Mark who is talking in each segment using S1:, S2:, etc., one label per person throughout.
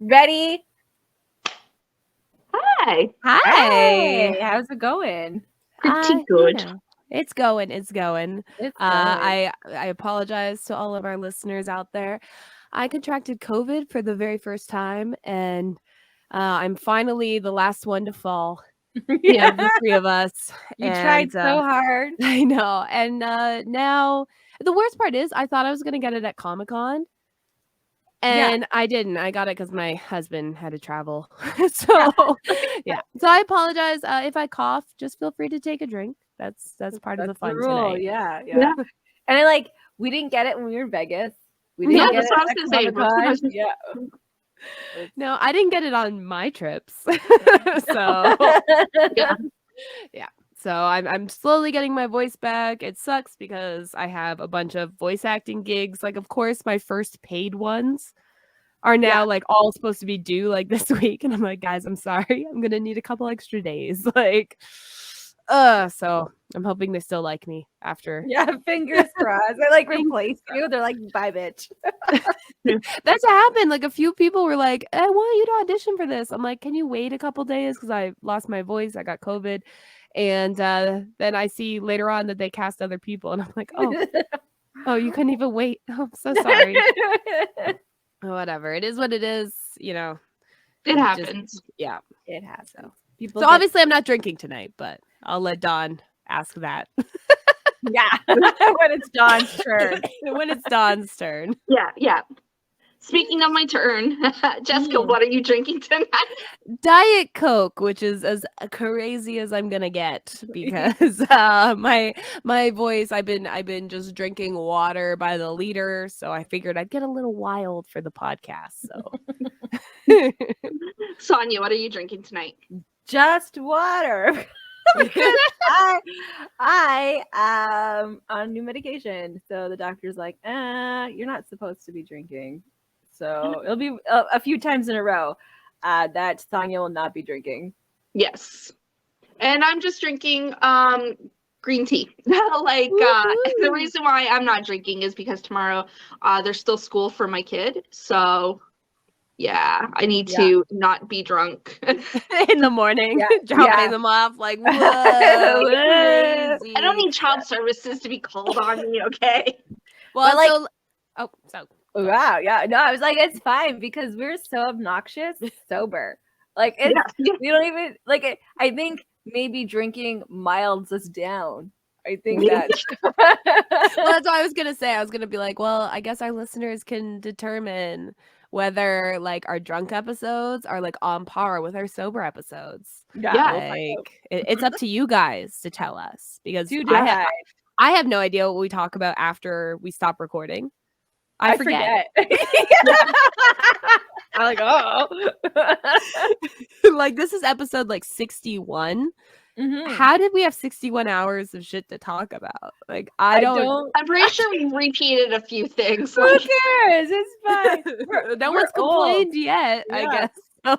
S1: Ready?
S2: Hi.
S1: Hey, how's it going?
S2: Pretty good.
S3: It's going. It's going.
S1: It's
S3: I apologize to all of our listeners out there. I contracted COVID for the very first time, and I'm finally the last one to fall.
S1: Yeah.
S3: The three of us.
S1: You tried so hard.
S3: I know. And now the worst part is I thought I was going to get it at Comic-Con. And I didn't. I got it because my husband had to travel. So I apologize. If I cough, just feel free to take a drink. That's part of the fun tonight.
S1: Yeah. And we didn't get it when we were in Vegas. We
S2: Yeah,
S1: didn't get
S2: that's what I was
S1: it
S2: gonna
S1: at
S2: say.
S1: Comic-Con. Yeah.
S3: No, I didn't get it on my trips. So yeah. So I'm slowly getting my voice back. It sucks because I have a bunch of voice acting gigs. Like, of course, my first paid ones are now like all supposed to be due like this week. And I'm like, guys, I'm sorry. I'm gonna need a couple extra days. Like, so I'm hoping they still like me after.
S1: Yeah, fingers crossed. They like replace you. They're like, bye, bitch.
S3: That's what happened. Like, a few people were like, I want you to audition for this. I'm like, can you wait a couple days? Because I lost my voice. I got COVID. And then I see later on that they cast other people. And I'm like, oh, you couldn't even wait. Oh, I'm so sorry. Whatever. It is what it is.
S2: It happens.
S1: It has.
S3: So obviously I'm not drinking tonight, but I'll let Dawn ask that.
S1: Yeah. When it's Dawn's turn.
S3: When it's Dawn's turn.
S2: Yeah. Speaking of my turn, Jessica, what are you drinking tonight?
S3: Diet Coke, which is as crazy as I'm gonna get because my voice. I've been just drinking water by the liter, so I figured I'd get a little wild for the podcast. So,
S2: Sonia, what are you drinking tonight?
S1: Just water. Because I am on new medication, so the doctor's like, you're not supposed to be drinking. So it'll be a few times in a row that Sonia will not be drinking.
S2: Yes. And I'm just drinking green tea. The reason why I'm not drinking is because tomorrow there's still school for my kid. So yeah, I need to not be drunk
S3: in the morning, dropping them off like, whoa,
S2: I don't need child services to be called on me, okay?
S3: Well,
S1: wow, yeah. No, I was like, it's fine because we're so obnoxious sober. Like, we don't even, like, I think maybe drinking milds us down. I think that's...
S3: Well, that's what I was going to say. I was going to be like, well, I guess our listeners can determine whether, like, our drunk episodes are, like, on par with our sober episodes.
S1: Yeah.
S3: It's up to you guys to tell us because I have no idea what we talk about after we stop recording. I forget.
S1: I'm like, oh.
S3: Like, this is episode, like, 61.
S1: Mm-hmm.
S3: How did we have 61 hours of shit to talk about? Like, I don't.
S2: I'm pretty sure we repeated a few things.
S1: Who cares? It's fine.
S3: No one's complained yet, I guess. So.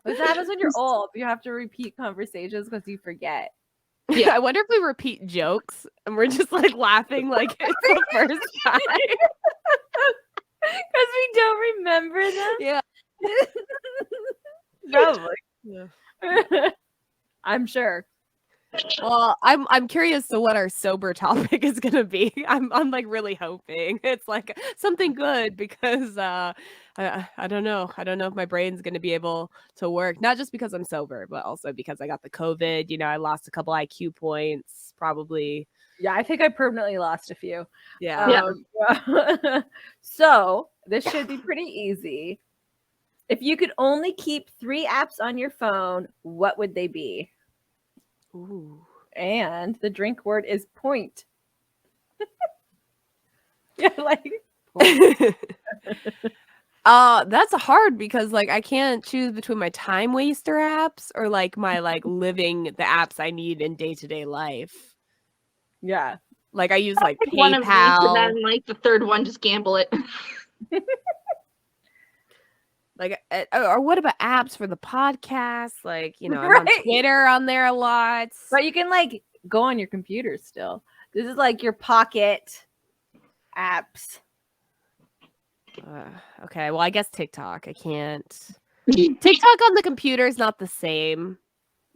S1: What happens when you're old? You have to repeat conversations because you forget.
S3: Yeah, I wonder if we repeat jokes and we're just like laughing like it's the first time.
S1: Because we don't remember them.
S3: Yeah.
S1: Probably.
S3: Yeah.
S1: I'm sure.
S3: Well, I'm curious to what our sober topic is gonna be. I'm like really hoping it's like something good because I don't know. I don't know if my brain's gonna be able to work. Not just because I'm sober, but also because I got the COVID. I lost a couple IQ points, probably.
S1: Yeah, I think I permanently lost a few.
S3: Yeah.
S1: So this should be pretty easy. If you could only keep 3 apps on your phone, what would they be?
S3: Ooh.
S1: And the drink word is point. Yeah, like point.
S3: That's hard because like I can't choose between my time waster apps or like my like living the apps I need in day-to-day life.
S1: Yeah.
S3: Like I use like PayPal.
S2: One of these, and then like the third one, just gamble it.
S3: Like, or what about apps for the podcast? Like, I'm on Twitter on there a lot.
S1: But you can like go on your computer still. This is like your pocket apps.
S3: Okay, well, I guess TikTok. I can't. TikTok on the computer is not the same,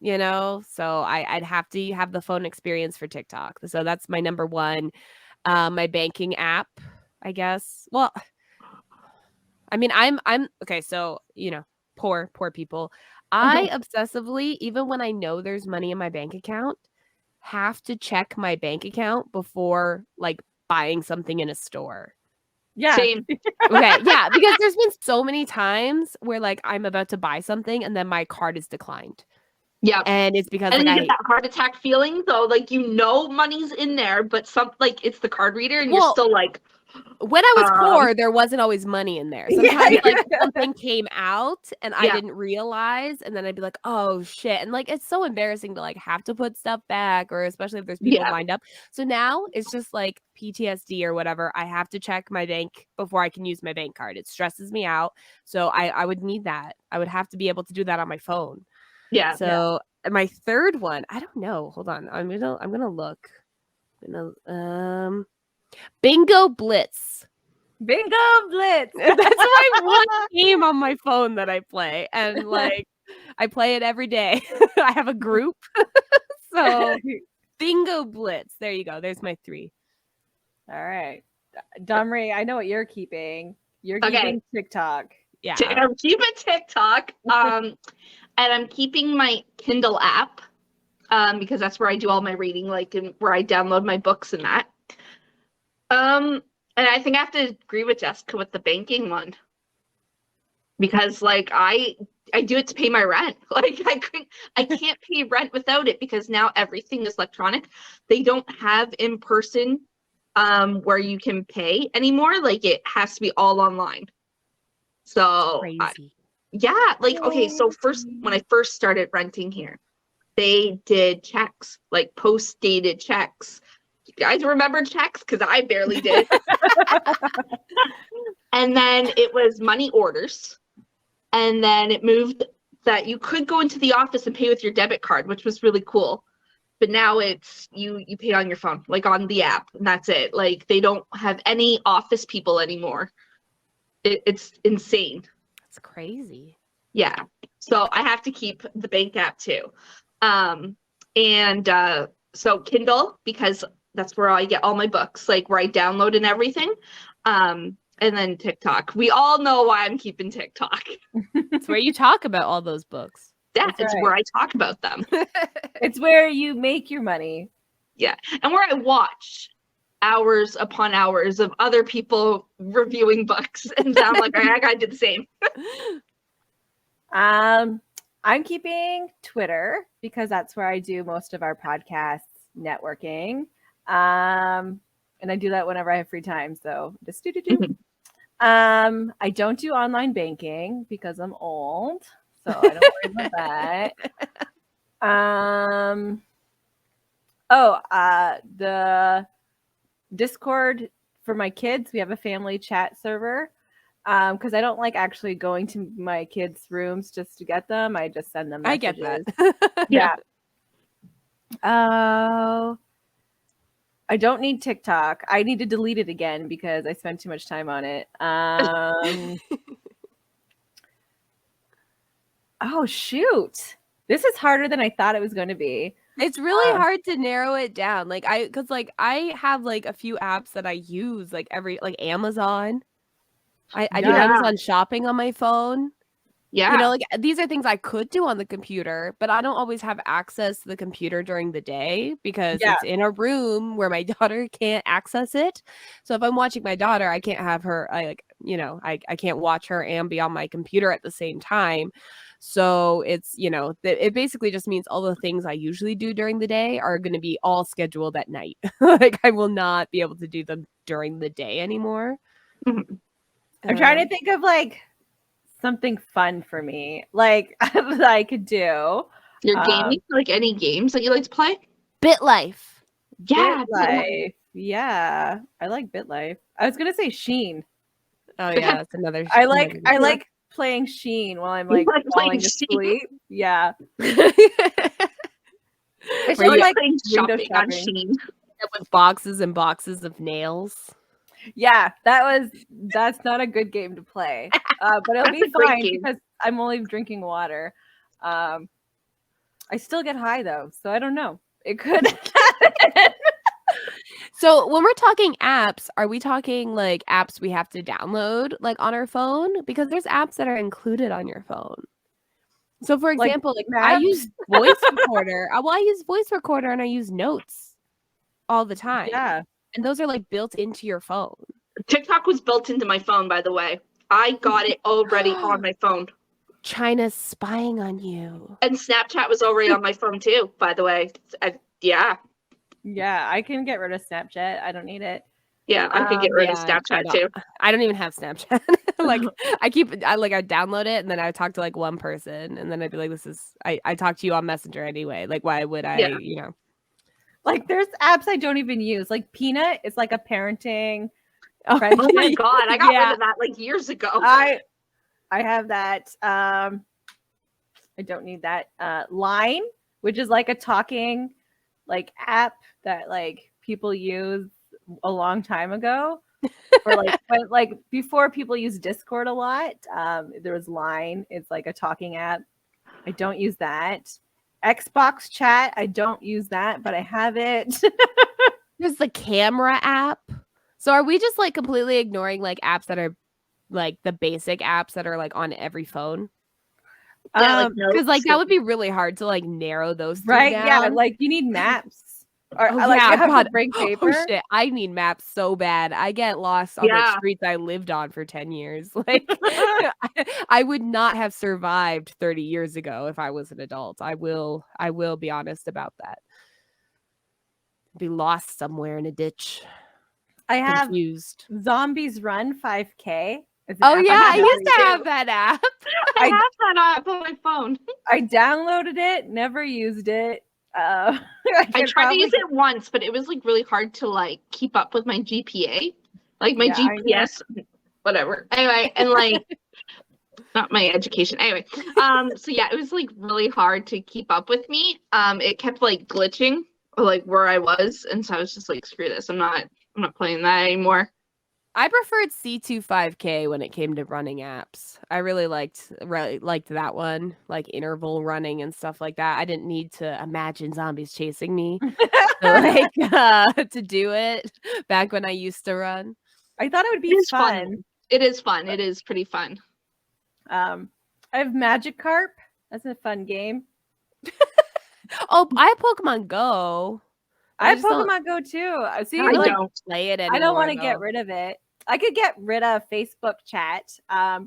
S3: so I'd have to have the phone experience for TikTok. So that's my number one. My banking app, I guess. Well, I mean, I'm okay. So poor people. I obsessively, even when I know there's money in my bank account, have to check my bank account before like buying something in a store.
S1: Yeah.
S2: Same.
S3: Okay, yeah, because there's been so many times where like I'm about to buy something and then my card is declined.
S2: Yeah.
S3: And it's because
S2: And
S3: like,
S2: then you get that heart attack feeling, though, like money's in there, but it's the card reader, and you're still like.
S3: When I was poor, there wasn't always money in there. Sometimes like something came out and I didn't realize, and then I'd be like, "Oh shit!" And like it's so embarrassing to like have to put stuff back, or especially if there's people lined up. So now it's just like PTSD or whatever. I have to check my bank before I can use my bank card. It stresses me out. So I would need that. I would have to be able to do that on my phone.
S2: Yeah.
S3: So my third one, I don't know. Hold on, I'm gonna look. Bingo Blitz.
S1: Bingo Blitz.
S3: That's my one game on my phone that I play, and like I play it every day. I have a group. So Bingo Blitz. There you go. There's my 3.
S1: All right. Domri, I know what you're keeping. You're keeping TikTok.
S3: Yeah.
S2: I'm keeping TikTok. And I'm keeping my Kindle app. Because that's where I do all my reading, like, and where I download my books and that. And I think I have to agree with Jessica with the banking one, because like I do it to pay my rent. Like I can't pay rent without it, because now everything is electronic. They don't have in person where you can pay anymore. Like it has to be all online. So
S3: crazy.
S2: Okay. So when I first started renting here, they did checks, like post-dated checks. You guys remember checks? Because I barely did. And then it was money orders. And then it moved that you could go into the office and pay with your debit card, which was really cool. But now it's you pay on your phone, like on the app, and that's it. Like they don't have any office people anymore. It's insane.
S3: That's crazy.
S2: Yeah. So I have to keep the bank app too. So Kindle, because that's where I get all my books, like where I download and everything. And then TikTok. We all know why I'm keeping TikTok.
S3: It's where you talk about all those books.
S2: Yeah, it's where I talk about them.
S1: It's where you make your money.
S2: Yeah. And where I watch hours upon hours of other people reviewing books. And I'm like, I gotta do the same.
S1: I'm keeping Twitter because that's where I do most of our podcast networking. And I do that whenever I have free time. So just do. I don't do online banking because I'm old. So I don't worry about that. The Discord for my kids, we have a family chat server. Because I don't like actually going to my kids' rooms just to get them. I just send them messages.
S3: I get that.
S1: Yeah. I don't need TikTok. I need to delete it again because I spent too much time on it. Oh, shoot. This is harder than I thought it was going to be.
S3: It's really hard to narrow it down. Because I have like a few apps that I use like Amazon. I do Amazon shopping on my phone.
S2: Yeah.
S3: Like these are things I could do on the computer, but I don't always have access to the computer during the day because it's in a room where my daughter can't access it. So if I'm watching my daughter, I can't have her, I can't watch her and be on my computer at the same time. So it's, it basically just means all the things I usually do during the day are going to be all scheduled at night. Like I will not be able to do them during the day anymore.
S2: Mm-hmm.
S1: I'm trying to think of like something fun for me, like that I could do.
S2: Your gaming, like any games that you like to play?
S3: BitLife.
S2: Yeah,
S1: BitLife. Yeah, I like BitLife. I was gonna say Sheen.
S3: Oh yeah, that's another.
S1: I like playing Sheen while I'm like falling asleep. Yeah.
S2: It's like shopping on Sheen
S3: with boxes and boxes of nails.
S1: Yeah, that's not a good game to play. But it'll
S2: That's
S1: be
S2: a great
S1: fine
S2: game.
S1: because I'm only drinking water. I still get high though, so I don't know. It could happen.
S3: So when we're talking apps, are we talking like apps we have to download like on our phone? Because there's apps that are included on your phone. So for
S1: Like
S3: example, like I
S1: maps?
S3: use voice recorder. I use voice recorder and I use notes all the time.
S1: Yeah.
S3: And those are like built into your phone.
S2: TikTok was built into my phone, by the way. I got it already on my phone.
S3: China's spying on you.
S2: And Snapchat was already on my phone too, by the way. Yeah.
S1: Yeah, I can get rid of Snapchat. I don't need it.
S2: Yeah, I could get rid of
S3: Yeah,
S2: Snapchat too.
S3: I don't even have Snapchat. Like I download it and then I would talk to like one person and then I'd be like, I talk to you on Messenger anyway. Like why would I,
S2: Yeah.
S1: Like there's apps I don't even use. Like Peanut is like a parenting
S3: Oh,
S1: friendship.
S2: Oh my god, I got rid of that like years ago.
S1: I have that. I don't need that. Line, which is like a talking like app that like people use a long time ago. Or like when, like before people used Discord a lot. There was Line. It's like a talking app. I don't use that. Xbox chat. I don't use that, but I have it.
S3: There's the camera app. So are we just like completely ignoring like apps that are like the basic apps that are like on every phone?
S2: Yeah,
S3: because like that would be really hard to like narrow those three
S1: Right?
S3: down.
S1: Yeah, like you need maps. Or
S3: Oh,
S1: like
S3: yeah,
S1: you have
S3: God.
S1: to bring paper.
S3: Oh shit, I need maps so bad. I get lost on the streets I lived on for 10 years. Like I would not have survived 30 years ago if I was an adult. I will be honest about that. Be lost somewhere in a ditch.
S1: I have
S3: Confused.
S1: Zombies Run 5K.
S3: Oh yeah, I used to
S2: too.
S3: have that app.
S2: I have that app on my phone.
S1: I downloaded it, never used it.
S2: I tried to use it once, but it was like really hard to like keep up with my GPA, like my GPS, whatever. Anyway, and like not my education. Anyway, so yeah, it was like really hard to keep up with me. It kept like glitching, like where I was, and so I was just like, screw this. I'm not playing that anymore.
S3: I preferred C25K when it came to running apps. I really liked that one, like interval running and stuff like that. I didn't need to imagine zombies chasing me to do it back when I used to run.
S1: I thought it would be fun.
S2: It is fun. It is pretty fun.
S1: I have Magikarp. That's a fun game.
S3: Oh, I have Pokemon Go.
S1: I have Pokemon Go too. See,
S2: I don't
S3: play it anymore.
S1: I don't want to get rid of it. I could get rid of Facebook chat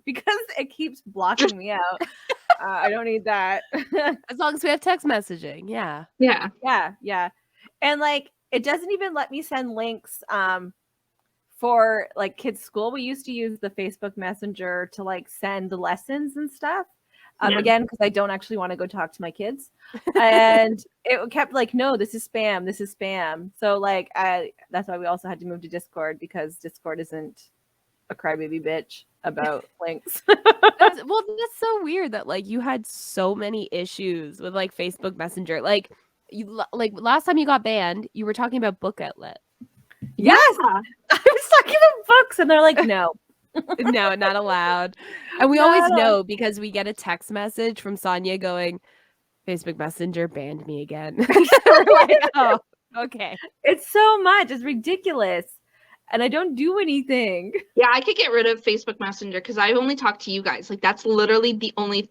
S1: because it keeps blocking me out. I don't need that.
S3: As long as we have text messaging. Yeah.
S1: Yeah. And like, it doesn't even let me send links for like kids' school. We used to use the Facebook Messenger to like send lessons and stuff. Again, because I don't actually want to go talk to my kids. And it kept like, no, this is spam. So like, that's why we also had to move to Discord, because Discord isn't a crybaby bitch about links.
S3: That's so weird that like you had so many issues with like Facebook Messenger. Like last time you got banned, you were talking about Book Outlet.
S1: Yes, I was talking about books, and they're like, no.
S3: No, not allowed. And we always know because we get a text message from Sonia going, Facebook Messenger banned me again. We're like, oh, okay.
S1: It's so much. It's ridiculous. And I don't do anything.
S2: Yeah, I could get rid of Facebook Messenger because I only talk to you guys. Like that's literally the only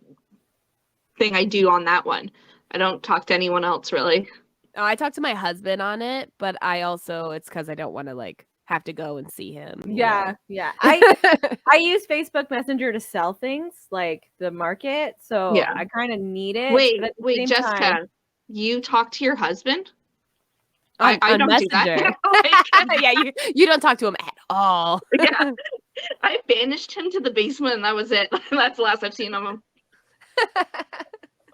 S2: thing I do on that one. I don't talk to anyone else really.
S3: Oh, I talk to my husband on it, but it's because I don't want to like have to go and see him.
S1: Yeah. I use Facebook Messenger to sell things like the market, so I kind of need it.
S2: Wait, Jessica, you talk to your husband?
S3: I don't
S2: Messenger.
S3: do that. Yeah, you don't talk to him at all.
S2: Yeah. I banished him to the basement, and that was it. That's the last I've seen of him.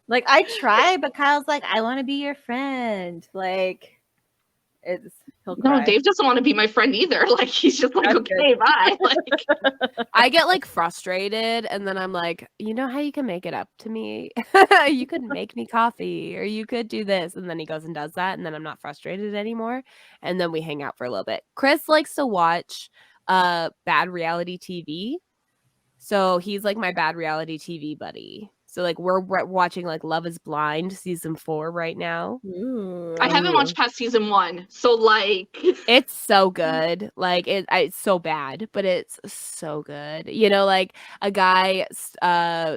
S1: Like I try, but Kyle's like, I want to be your friend. Like, he'll cry.
S2: No, Dave doesn't want to be my friend either. Like he's just like, okay, bye. Like
S3: I get like frustrated, and then I'm like, you know how you can make it up to me? You could make me coffee, or you could do this, and then he goes and does that, and then I'm not frustrated anymore, and then we hang out for a little bit. Chris likes to watch bad reality TV. So he's like my bad reality TV buddy. So like we're watching like Love is Blind season 4 right now.
S1: Ooh.
S2: I haven't watched past season 1, so like
S3: It's so good. Like it's so bad, but it's so good. You know, like a guy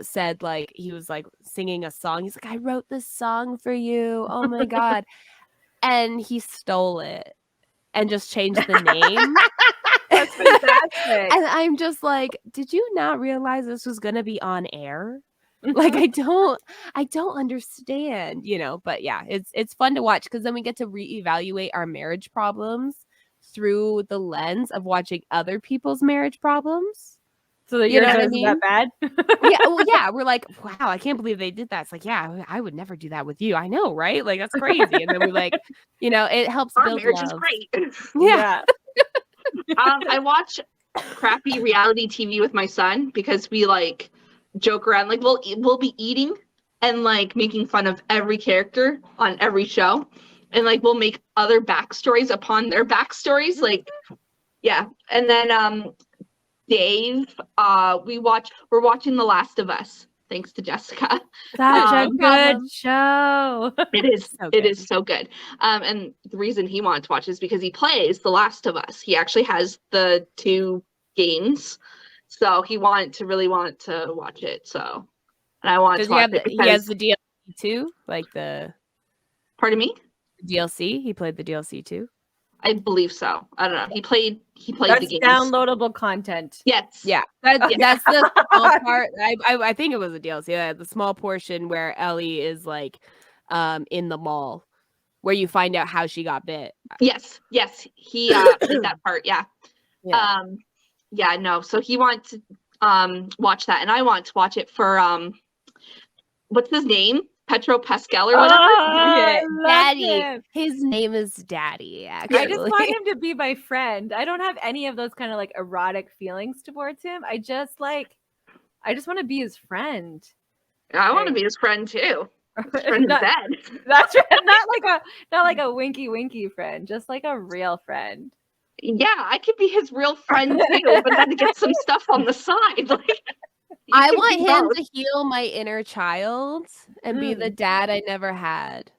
S3: said like he was like singing a song. He's like, I wrote this song for you. Oh my God. And he stole it and just changed the name.
S1: That's fantastic.
S3: And I'm just like, did you not realize this was gonna be on air? Like I don't understand, you know, but yeah, it's fun to watch because then we get to reevaluate our marriage problems through the lens of watching other people's marriage problems.
S1: So that
S3: You know
S1: yours
S3: what I
S1: isn't
S3: mean?
S1: that bad?
S3: Yeah, well, yeah, we're like, wow, I can't believe they did that. It's like, yeah, I would never do that with you. I know, right? Like that's crazy. And then we like, you know, it helps
S2: our
S3: build
S2: marriage
S3: love.
S2: is great.
S3: Yeah.
S2: I watch crappy reality TV with my son because we like joke around. Like we'll be eating and like making fun of every character on every show, and like we'll make other backstories upon their backstories. Like, yeah. And then Dave, we're watching The Last of Us. Thanks to Jessica.
S1: Such a
S3: No
S1: good
S3: problem.
S1: show.
S2: It is
S3: So
S2: it
S3: good.
S2: is so good. And the reason he wanted to watch is because he plays The Last of Us. He actually has the 2 games. So he really wanted to watch it. So, and I wanted
S3: Does
S2: to
S3: he
S2: watch
S3: have
S2: it
S3: he has
S2: because,
S3: the DLC too? Like the
S2: pardon me?
S3: DLC? He played the DLC too?
S2: I believe so. I don't know. He played
S1: That's
S2: the games.
S1: downloadable content.
S2: Yes.
S3: Yeah,
S2: Yeah.
S3: that's the small part. I think it was a DLC. The small portion where Ellie is like, in the mall, where you find out how she got bit.
S2: Yes. He played that part. Yeah.
S3: Yeah.
S2: Yeah, no. So he wanted to watch that, and I want to watch it for what's his name? Petro Pascal or whatever.
S1: I love
S3: Daddy.
S1: him.
S3: His name is Daddy. Actually,
S1: I just want him to be my friend. I don't have any of those kind of like erotic feelings towards him. I just want to be his friend.
S2: I want to be his friend too. His friend in
S1: Not-
S2: bed.
S1: That's right. Not like a winky friend, just like a real friend.
S2: Yeah, I could be his real friend too, but then to get some stuff on the side. Like,
S3: I
S2: can
S3: want
S2: do
S3: him
S2: both.
S3: to heal my inner child and be the dad I never had.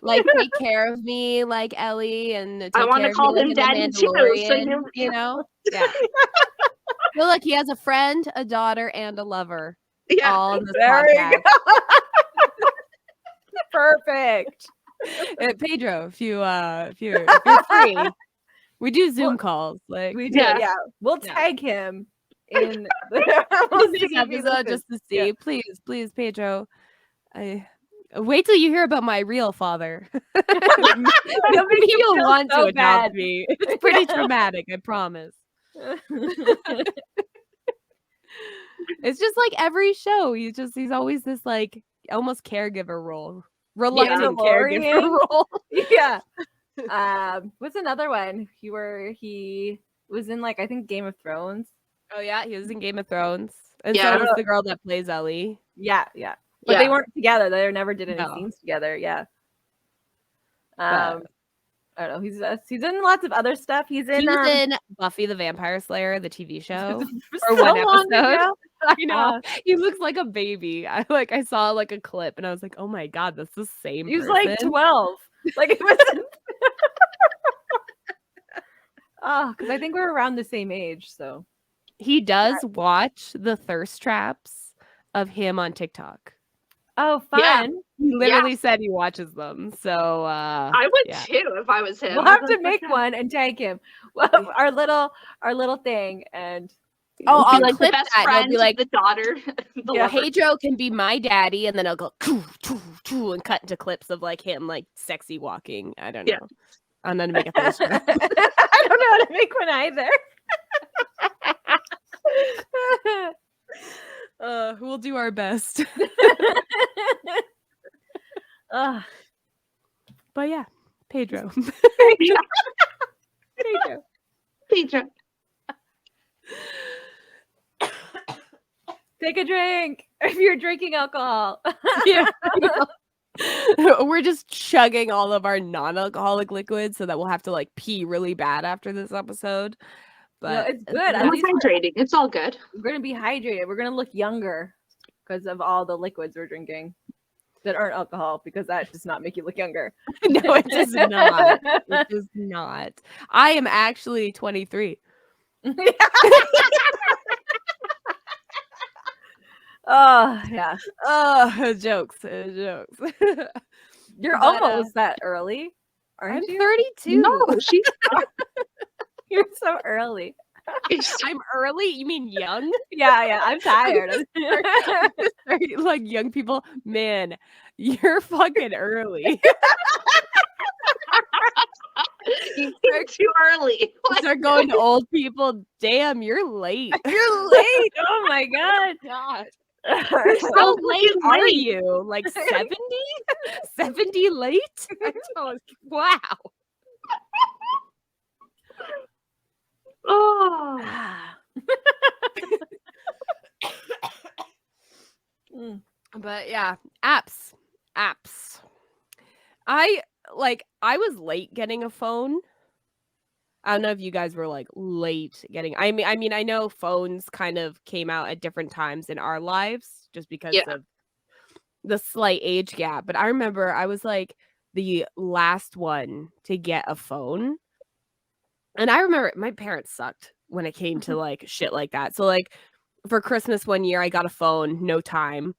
S3: Like take care of me like Ellie and take
S2: I want
S3: care
S2: to
S3: of
S2: call
S3: me
S2: him
S3: like
S2: Daddy
S3: in
S2: too.
S3: The
S2: So
S3: Mandalorian, you know? Yeah. So look, he has a friend, a daughter, and a lover.
S2: Yeah.
S3: All in this
S1: There you
S3: podcast.
S1: Perfect.
S3: Pedro, if you're free, we do Zoom calls. Like
S1: We do.
S2: Yeah.
S1: Yeah. We'll
S3: Yeah.
S1: tag him in we'll see
S3: this
S1: if he
S3: episode
S1: listens.
S3: just to see.
S1: Yeah.
S3: Please, Pedro. I wait till you hear about my real father.
S1: It'll make
S3: Maybe
S1: you
S3: you'll
S1: feel
S3: want
S1: so
S3: to adopt
S1: bad.
S3: me. It's pretty traumatic, I promise. It's just like every show. He's always this like almost caregiver role. Reluctant caregiver
S1: Mandalorian.
S3: role.
S1: Yeah. What's another one? He was in like I think Game of Thrones.
S3: Oh yeah, he was in Game of Thrones. And
S2: Yeah.
S3: so was the girl that plays Ellie.
S1: Yeah. But they weren't together. They never did any
S3: No.
S1: scenes together. Yeah.
S3: But-
S1: I don't know. He's in lots of other stuff. He's in
S3: He was in Buffy the Vampire Slayer, the TV show.
S1: for
S3: for one
S1: so long
S3: episode.
S1: ago.
S3: I know. He looks like a baby. I saw like a clip and I was like, oh my God, that's the same
S1: He was
S3: person.
S1: like 12. Like it was. Oh, because I think we're around the same age. So
S3: He does watch the thirst traps of him on TikTok.
S1: oh, fun.
S2: Yeah.
S3: He literally said he watches them. So
S2: I would
S3: yeah.
S2: too if I was him.
S1: We'll have to make one and tag him. Well, our little thing and
S3: Oh,
S2: Be
S3: I'll
S2: like the
S3: clip
S2: best
S3: that. and I'll
S2: friend,
S3: be like,
S2: the daughter, the
S1: Yeah.
S2: lover.
S3: Pedro can be my daddy, and then I'll go choo, choo, choo, and cut into clips of like him like sexy walking. I don't know.
S2: Yeah.
S3: I'm gonna make a thirst trap.
S1: I don't know how to make one either.
S3: We'll do our best.
S1: Ugh.
S3: But yeah, Pedro.
S1: Pedro.
S2: Pedro.
S1: Take a drink if you're drinking alcohol.
S3: Yeah. We're just chugging all of our non-alcoholic liquids so that we'll have to like pee really bad after this episode. But
S1: it's good. At
S2: We're
S1: least
S2: hydrating. It's all good.
S1: we're gonna be hydrated. We're gonna look younger because of all the liquids we're drinking that aren't alcohol, because that does not make you look younger.
S3: no, it does not. It does not. I am actually 23.
S1: Oh yeah,
S3: Oh, jokes.
S1: you're
S3: But,
S1: almost that early,
S3: I'm
S1: aren't you?
S3: 32.
S2: No, she's
S1: You're so early.
S3: I'm early? You mean young?
S1: Yeah, I'm tired.
S3: Like young people? Man, you're fucking early.
S2: you're too early.
S3: Start going to old people. Damn, you're late.
S1: You're late. Oh my god.
S3: God.
S2: So
S3: How late are
S2: late.
S3: you? Like 70? 70 late? Wow.
S2: Oh.
S3: But yeah, apps. I was late getting a phone. I don't know if you guys were like late getting. I mean, I know phones kind of came out at different times in our lives just because of the slight age gap. But I remember I was like the last one to get a phone. And I remember my parents sucked when it came to like shit like that. So like for Christmas one year, I got a phone, no time.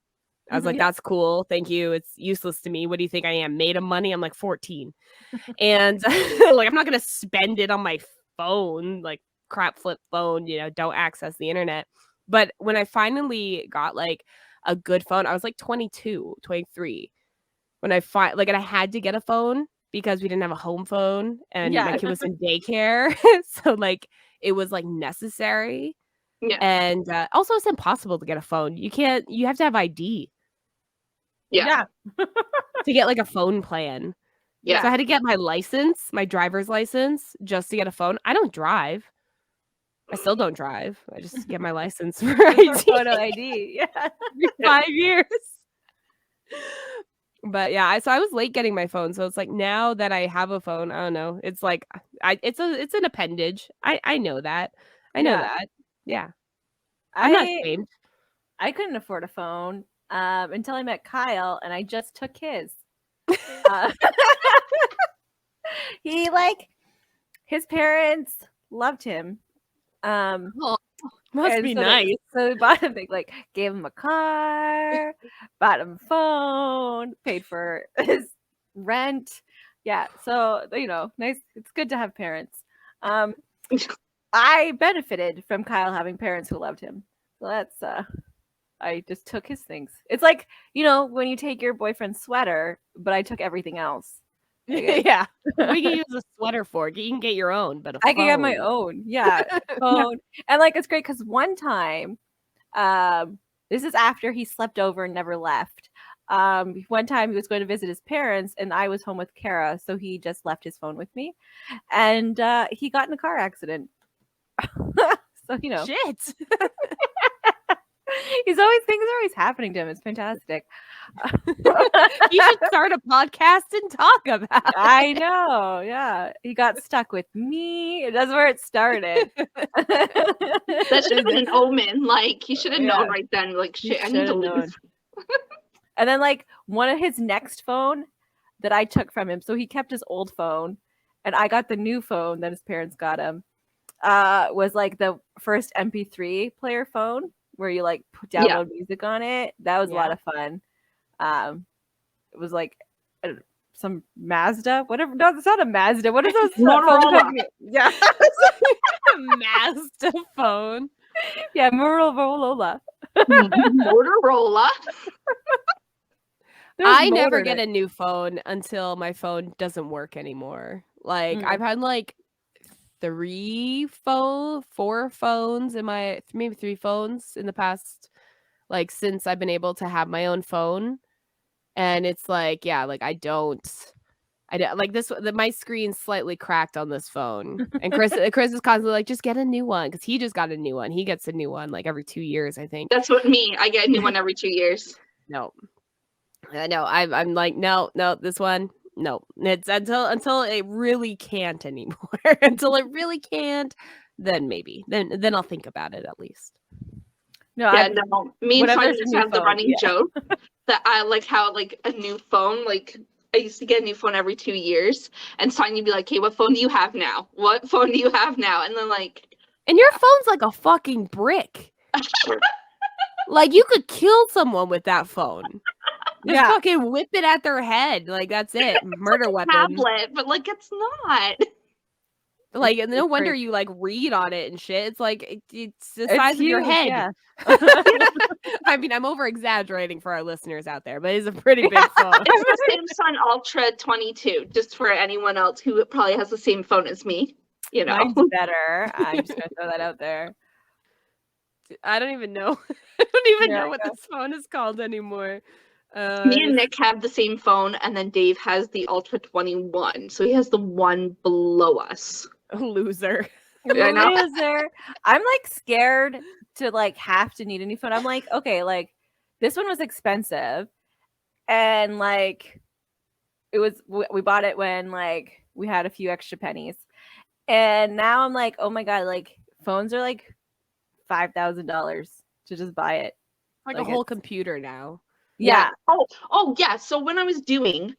S3: I was like,
S1: Yeah.
S3: that's cool. Thank you. It's useless to me. What do you think I am? Made of money? I'm like 14. And like, I'm not going to spend it on my phone, like crap flip phone, don't access the internet. But when I finally got like a good phone, I was like 22, 23. When I and I had to get a phone because we didn't have a home phone and my kid was in daycare. So like, it was like necessary.
S2: Yeah.
S3: And also it's impossible to get a phone. You have to have ID.
S2: Yeah.
S3: To get like a phone plan.
S2: Yeah.
S3: So I had to get my license, my driver's license, just to get a phone. I don't drive. I still don't drive. I just get my license for ID.
S1: Photo ID. Yeah.
S3: Every 5 years. But yeah, so I was late getting my phone. So it's like now that I have a phone, I don't know. It's like it's an appendage. I know that. I know that. Yeah. I'm not ashamed.
S1: I couldn't afford a phone until I met Kyle, and I just took his. His parents loved him.
S3: Must be nice.
S1: So we bought him, gave him a car, bought him a phone, paid for his rent. Yeah, so nice. It's good to have parents. I benefited from Kyle having parents who loved him. So that's I just took his things. It's like, when you take your boyfriend's sweater, but I took everything else.
S3: Yeah. We can use a sweater for it. You can get your own, but
S1: I can get my own. Yeah. Phone. And it's great because one time, this is after he slept over and never left. One time he was going to visit his parents and I was home with Kara. So he just left his phone with me and he got in a car accident. So,
S3: shit.
S1: Things are always happening to him. It's fantastic.
S3: You should start a podcast and talk about it.
S1: I know. Yeah. He got stuck with me. That's where it started.
S2: That should have been an omen. Like, he should have known right then. Like, shit, I need to leave.
S1: And then, one of his next phone that I took from him. So he kept his old phone and I got the new phone that his parents got him. Was the first MP3 player phone where you download music on it. That was a lot of fun. It was some Mazda, whatever. No, it's not a Mazda. What is those?
S2: Motorola.
S1: Yeah,
S3: Mazda phone.
S1: Yeah, Motorola.
S2: Motorola.
S3: I never get a new phone until my phone doesn't work anymore. I've had 4 phones in maybe 3 phones in the past, since I've been able to have my own phone. And it's I don't this, my screen's slightly cracked on this phone. And Chris is constantly just get a new one because he just got a new one. He gets a new one every 2 years, I think.
S2: That's what I get a new one every 2 years.
S3: No, I'm no, this one. No, it's until it really can't anymore. Until it really can't. then maybe. Then I'll think about it at least.
S1: No,
S2: Yeah, no. Me and
S1: whenever
S2: Sonia
S1: there's a
S2: just
S1: new
S2: have the
S1: phone,
S2: running
S1: yeah.
S2: joke that I like how like a new phone, like I used to get a new phone every 2 years, and Sonia would be like, "Hey, what phone do you have now? What phone do you have now?" And then like,
S3: And your phone's like a fucking brick. Like you could kill someone with that phone. Just fucking whip it at their head. Like that's it. Murder
S2: like a
S3: weapon.
S2: tablet, but like it's not.
S3: Like no
S1: It's
S3: wonder
S1: crazy.
S3: you like read on it and shit. It's like it's the
S1: It's
S3: size of your
S1: huge,
S3: head.
S1: yeah.
S3: I mean, I'm over exaggerating for our listeners out there, but it's a pretty big phone.
S2: It's the Samsung Ultra 22, just for anyone else who probably has the same phone as me. You know,
S1: Mine's better. I'm just gonna throw that out there.
S3: I don't even know. I don't even
S1: Yeah,
S3: know what this phone is called anymore.
S2: me and Nick have the same phone, and then Dave has the Ultra 21, so he has the one below us.
S3: Loser.
S2: I know.
S1: Loser. I'm like scared to like have to need a new phone. I'm like, okay, like this one was expensive, and like we bought it when like we had a few extra pennies, and now I'm like, oh my god, like phones are like $5,000 to just buy it.
S3: Like
S1: Like
S3: a whole
S1: it's-
S3: computer now.
S1: Yeah.
S2: Oh yeah. So when I was doing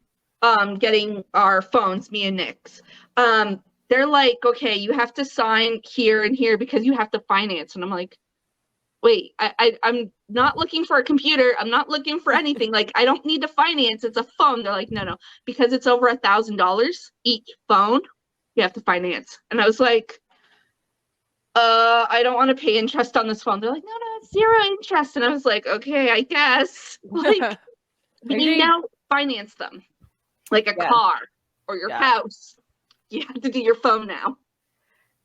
S2: getting our phones, me and Nick's, they're like, okay, you have to sign here and here because you have to finance. And I'm like, wait, I'm not looking for a computer. I'm not looking for anything. Like, I don't need to finance. It's a phone. They're like, no, because it's over $1,000 each phone, you have to finance. And I was like, I don't want to pay interest on this phone. They're like, no, it's 0 interest. And I was like, okay, I guess. Like, when you now finance them, like a car or your house, you have to do your phone now.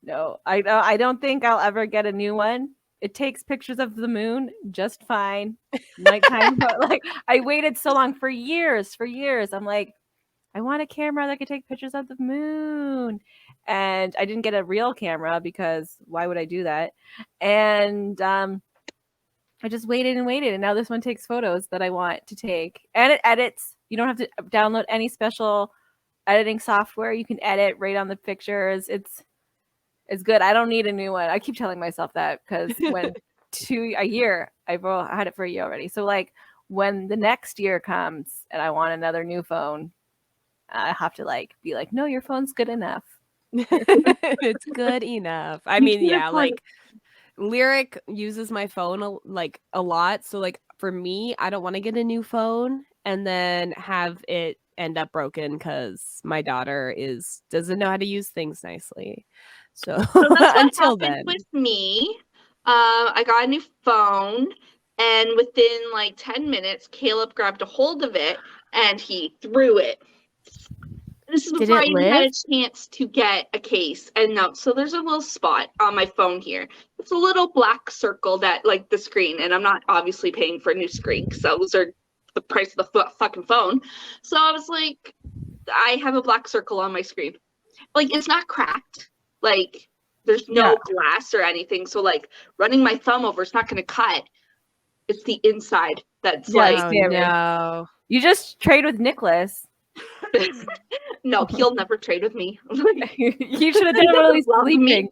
S1: No, I don't think I'll ever get a new one. It takes pictures of the moon just fine. Nighttime, but like I waited so long for years. I'm like, I want a camera that could take pictures of the moon. And I didn't get a real camera because why would I do that? And I just waited, and now this one takes photos that I want to take. And it edits. You don't have to download any special editing software. You can edit right on the pictures. It's good. I don't need a new one. I keep telling myself that because when a year, I had it for a year already. So like when the next year comes and I want another new phone, I have to like be like, no, your phone's good enough.
S3: It's good enough. I mean, yeah, like Lyric uses my phone a lot. So like for me, I don't want to get a new phone and then have it end up broken because my daughter doesn't know how to use things nicely. So
S2: that's what
S3: until
S2: happened
S3: then,
S2: with me. I got a new phone, and within like 10 minutes, Caleb grabbed a hold of it and he threw it. This is before I even had a chance to get a case. And no, so there's a little spot on my phone here. It's a little black circle that like the screen, and I'm not obviously paying for a new screen because those are the price of the fucking phone. So I was like, I have a black circle on my screen. Like, it's not cracked. Like, there's no glass or anything. So like running my thumb over, it's not going to cut. It's the inside that's like.
S3: Oh, no.
S1: You just trade with Nicholas.
S2: No, he'll never trade with me.
S1: You should have done it while he's sleeping.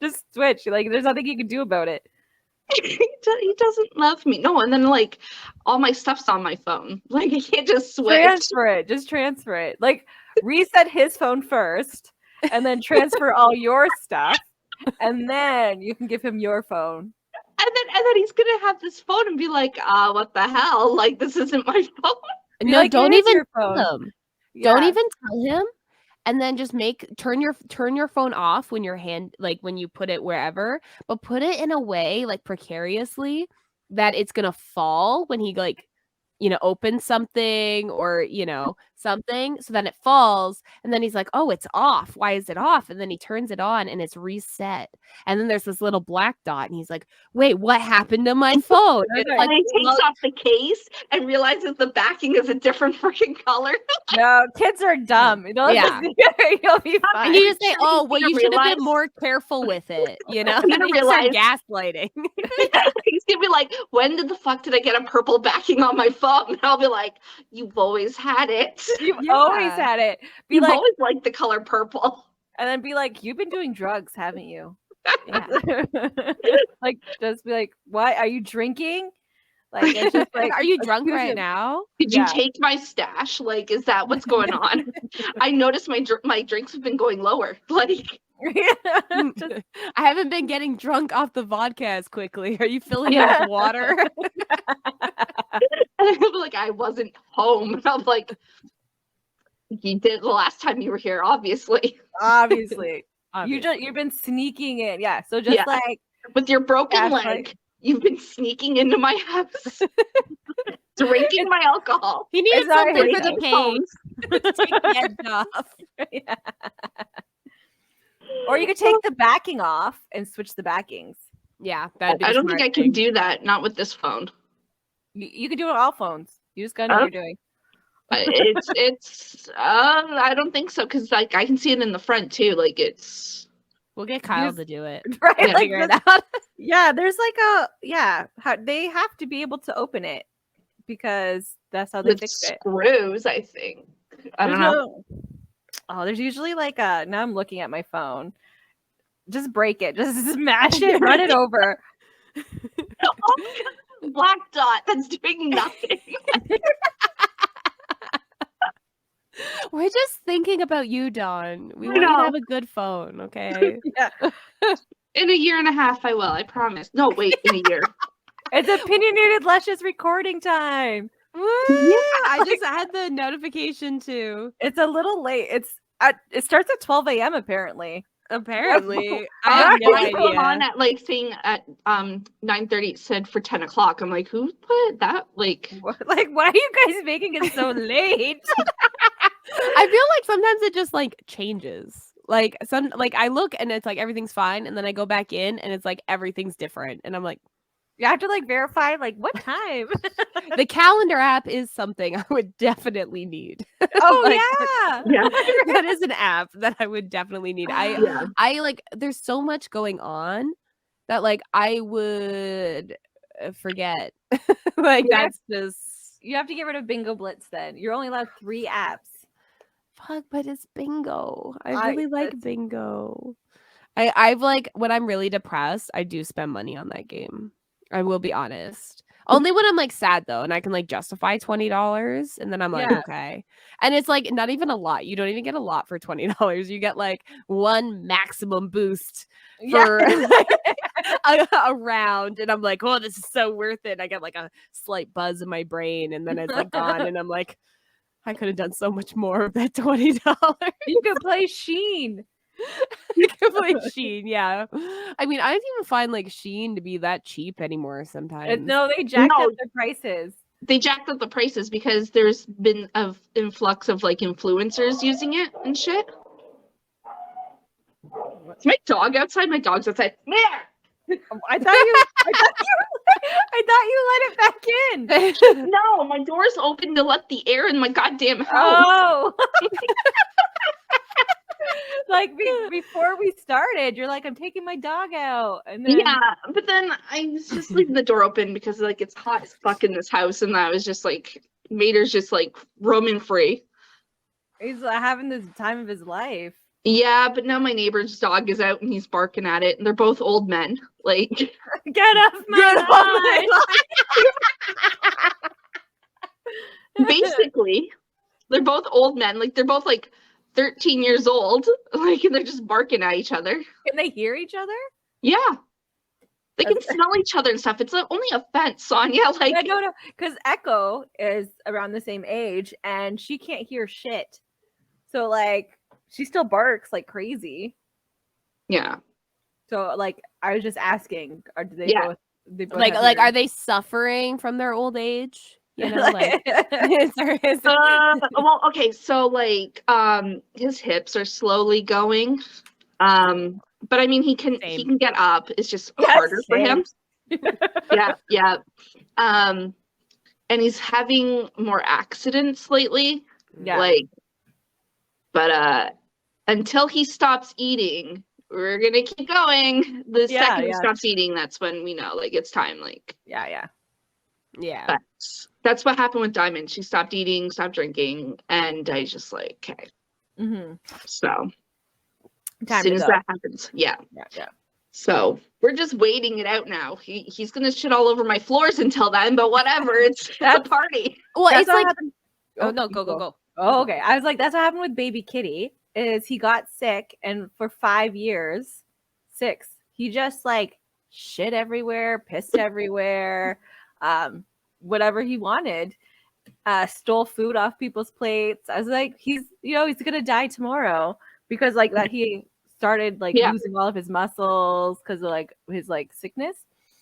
S1: Just switch. Like, there's nothing you can do about it.
S2: He doesn't love me. No, and then like all my stuff's on my phone. Like, I can't just switch.
S1: Transfer it. Just transfer it. Like, reset his phone first, and then transfer all your stuff, and then you can give him your phone.
S2: And then he's gonna have this phone and be like, what the hell? Like, this isn't my phone.
S3: No,
S1: like,
S3: don't even tell him.
S1: Yeah.
S3: Don't even tell him. And then just turn your phone off when when you put it wherever, but put it in a way like precariously that it's gonna fall when he opens something or something, so then it falls, and then he's like, oh, it's off. Why is it off? And then he turns it on and it's reset. And then there's this little black dot, and he's like, wait, what happened to my phone?
S2: And he takes off the case and realizes the backing is a different freaking color.
S1: No, kids are dumb.
S3: Yeah.
S1: You'll be fine.
S3: And you just say, oh, well, you should have been more careful with it.
S2: I'm
S3: And
S2: gonna
S3: you start
S2: realize-
S3: gaslighting.
S2: He's gonna be like, when did the fuck did I get a purple backing on my phone? And I'll be like, you've always had it.
S1: You've always had it.
S2: You've always liked the color purple.
S1: And then be like, you've been doing drugs, haven't you?
S3: Yeah.
S1: Like, just be like, what? Are you drinking? Like, it's just like,
S3: Are you drunk
S1: excuse
S3: right
S1: you.
S3: now?
S2: Did
S1: Yeah.
S2: you take my stash? Like, is that what's going on? I noticed my drinks have been going lower. Like,
S1: Just-
S3: I haven't been getting drunk off the vodka as quickly. Are you filling it with water?
S2: like I wasn't home. And I'm like, you did the last time you were here, obviously.
S1: obviously.
S3: Obviously.
S1: You've been sneaking in. Yeah. So just
S2: Yeah.
S1: like,
S2: With your broken
S1: Ash,
S2: leg,
S1: like-
S2: you've been sneaking into my house, drinking my alcohol.
S3: He needs
S1: It's not
S3: something for
S1: his
S3: the
S2: phone.
S3: pain. Take the edge off.
S1: Yeah. Or you could take the backing off and switch the backings.
S3: Yeah, that'd be
S2: I
S3: the
S2: don't think
S3: smart
S2: I can
S3: thing.
S2: do that. Not with this phone.
S1: You could do it on all phones. You just gotta know what you're doing.
S2: It's I don't think so, because like I can see it in the front too. Like it's
S3: We'll get Kyle
S1: Use-
S3: to do it.
S1: Right?
S2: Yeah,
S1: Like,
S3: Figure it
S1: just-
S3: out.
S1: yeah, there's like they have to be able to open it because that's how they
S2: with
S1: fix it.
S2: screws, I think. I don't know.
S1: Oh, there's usually like now I'm looking at my phone. Just break it. Just smash it, run it over.
S2: Black dot that's doing nothing.
S3: We're just thinking about you, Dawn. We
S2: I
S3: want you to
S2: know.
S3: have a good phone, okay?
S1: Yeah.
S2: In a year and a half, I will. I promise. No, wait, in a year.
S1: It's opinionated lushes recording time.
S3: Woo! I just had the notification too.
S1: It's a little late. It starts at 12 a.m. apparently.
S3: Apparently, I have no
S2: What's going on
S3: idea.
S2: at like saying at 9:30 it said for 10 o'clock. I'm like, who put that? Like,
S1: Like, why are you guys making it so late?
S3: I feel like sometimes it just like changes. Like I look and it's like everything's fine, and then I go back in and it's like everything's different, and I'm like,
S1: You have to like verify like what time.
S3: the calendar app is something I would definitely need.
S1: Oh
S3: Like,
S2: yeah.
S3: that is an app that I would definitely need.
S2: Yeah.
S3: I like there's so much going on that like I would forget. Like
S1: Yeah.
S3: that's just
S1: You have to get rid of Bingo Blitz then. You're only allowed 3 apps.
S3: fuck, but it's bingo. I
S1: I-
S3: really like
S1: that's-
S3: bingo. I've like when I'm really depressed, I do spend money on that game. I will be honest. Only when I'm like sad though, and I can like justify $20, and then I'm like,
S1: Yeah.
S3: okay. And it's like not even a lot. You don't even get a lot for $20. You get like one maximum boost for a round, and I'm like, oh, this is so worth it. And I get like a slight buzz in my brain, and then it's like gone, and I'm like, I could have done so much more with that $20.
S1: You could play Sheen.
S3: You can play Sheen, yeah. I mean, I don't even find like Sheen to be that cheap anymore sometimes.
S1: No, they jacked
S2: No.
S1: up the prices.
S2: They jacked up the prices because there's been an influx of like influencers using it and shit. Is my dog outside? My dog's outside. There!
S1: I thought you let it back in.
S2: No, my door's open to let the air in my goddamn house.
S1: Oh. Like before we started, you're like, I'm taking my dog out, and then
S2: Yeah, but then I was just leaving the door open because like it's hot as fuck in this house, and I was just like, Mater's just like roaming free.
S1: he's having this time of his life.
S2: Yeah, but now my neighbor's dog is out and he's barking at it, and they're both old men. Like,
S1: Get off my lawn!
S2: basically, they're both old men. Like, they're both like 13 years old. Like, and they're just barking at each other.
S1: Can they hear each other?
S2: Yeah. They can
S1: That's-
S2: smell each other and stuff. It's only a fence, Sonia. Like,
S1: I don't know, because Echo is around the same age and she can't hear shit. So like she still barks like crazy.
S2: yeah.
S1: So like I was just asking, do they
S2: Yeah.
S1: both
S3: like
S1: have
S3: like
S1: hearing?
S3: are they suffering from their old age? You know, like is
S2: Well, okay, so like his hips are slowly going. But I mean he
S3: Same.
S2: can get up. It's just
S1: Yes,
S2: harder for him.
S1: same.
S2: Yeah. And he's having more accidents lately.
S1: Yeah.
S2: Like, but until he stops eating, we're gonna keep going. The
S1: Yeah,
S2: second he
S1: yeah.
S2: stops eating, that's when we know like it's time. Like,
S1: yeah.
S3: yeah.
S2: but that's what happened with Diamond. She stopped eating, stopped drinking, and I just like, okay.
S1: Mm-hmm.
S2: So As
S1: Time
S2: soon
S1: to
S2: as
S1: go.
S2: that happens. Yeah.
S1: Yeah.
S2: So we're just waiting it out now. He's gonna shit all over my floors until then, but whatever. It's a
S1: That's-
S2: party.
S3: Well,
S1: That's
S3: it's
S1: what
S3: like
S1: happened.
S3: no,
S1: you
S3: go.
S1: Oh, okay. I was like, that's what happened with baby Kitty. Is he got sick, and for 5 years, 6, he just like shit everywhere, pissed everywhere, whatever he wanted. Stole food off people's plates. I was like, he's gonna die tomorrow because like that he started like
S2: Yeah.
S1: losing all of his muscles because of like his like sickness.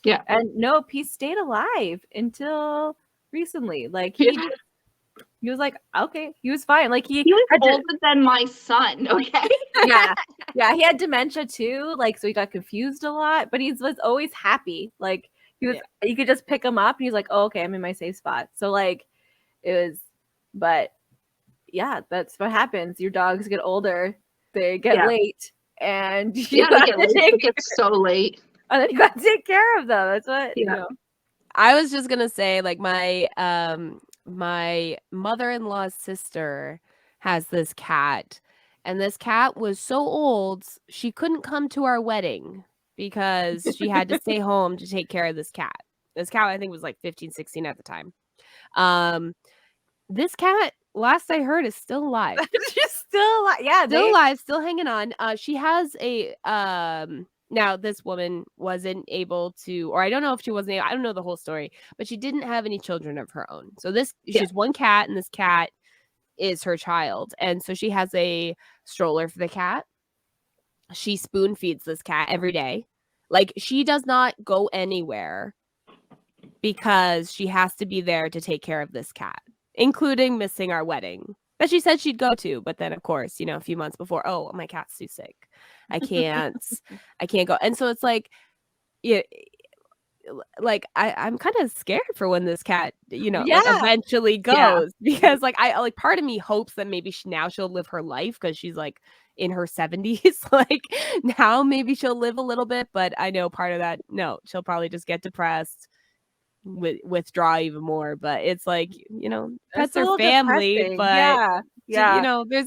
S2: Yeah.
S1: And nope, he stayed alive until recently. Like he was like, okay, he was fine. Like he
S2: was
S1: had
S2: older than my son. Okay.
S1: yeah, he had dementia too. Like so he got confused a lot, but he was always happy. Like he was, you could just pick him up and he's like, oh, okay, I'm in my safe spot. So like it was, but yeah, that's what happens. Your dogs get older, they get late, and you
S2: it gets so late.
S1: And then you got to take care of them. That's what you know.
S3: I was just gonna say, like my mother-in-law's sister has this cat, and this cat was so old she couldn't come to our wedding because she had to stay home to take care of this cat. This cat, I think, was like 15, 16 at the time. This cat, last I heard, is still alive.
S1: She's still alive. Yeah,
S3: still alive, still hanging on. She has a now this woman wasn't able to, or I don't know if she wasn't able, I don't know the whole story, but she didn't have any children of her own. So she's one cat, and this cat is her child. And so she has a stroller for the cat. She spoon feeds this cat every day. Like she does not go anywhere because she has to be there to take care of this cat, including missing our wedding that she said she'd go to. But then, of course, a few months before, oh, my cat's too sick. I can't go. And so it's like, like I'm kind of scared for when this cat, like, eventually goes because like I like part of me hopes that maybe she'll live her life because she's like in her 70s. Like now maybe she'll live a little bit, but I know part of that, no, she'll probably just get depressed, withdraw even more. But it's like, pets are family,
S1: depressing.
S3: but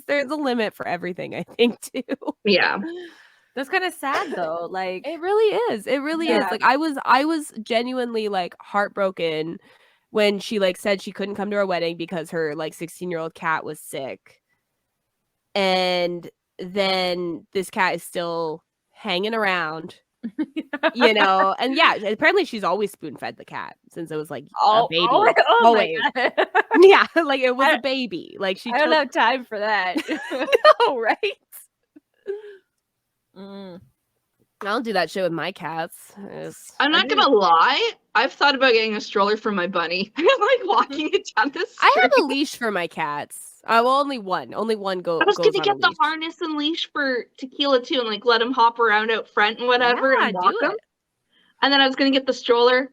S3: there's a limit for everything, I think, too.
S2: Yeah.
S1: That's kind of sad though. Like
S3: it really is. It really is. Like I was genuinely like heartbroken when she like said she couldn't come to our wedding because her like 16-year-old cat was sick. And then this cat is still hanging around. And apparently she's always spoon-fed the cat since it was like a baby.
S1: Always.
S3: Yeah, like it was a baby. Like I
S1: don't have time for that.
S3: No, right?
S1: Mm.
S3: I don't do that shit with my cats.
S2: I'm not gonna lie. I've thought about getting a stroller for my bunny. I'm like walking it down the street.
S3: I have a leash for my cats. Well, only one goes.
S2: I was gonna get the
S3: leash.
S2: harness and leash for Tequila too, and like let him hop around out front and whatever and walk him. And then I was gonna get the stroller,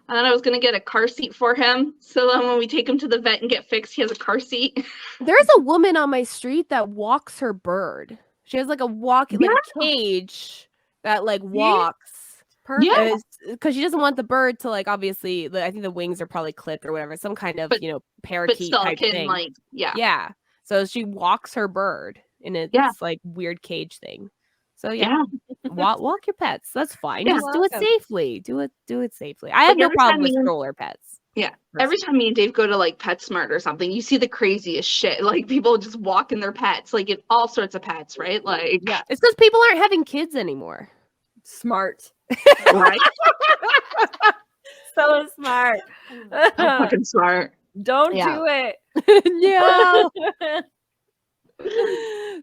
S2: and then I was gonna get a car seat for him. So then when we take him to the vet and get fixed, he has a car seat.
S3: There's a woman on my street that walks her bird. She has like a a cage that like walks.
S1: Perfect.
S3: Because she doesn't want the bird to like, obviously, I think the wings are probably clipped or whatever, some kind of parakeet type thing.
S2: Like,
S3: yeah. So she walks her bird in its like weird cage thing. So walk your pets. That's fine. Just do it safely. Do it safely. I have no problem with stroller pets.
S2: Yeah. Every time me and Dave go to like PetSmart or something, you see the craziest shit. Like people just walking their pets, like all sorts of pets, right? Like
S3: it's because people aren't having kids anymore.
S1: Smart.
S2: Right?
S1: So smart.
S2: Fucking smart.
S1: Don't do it.
S3: No.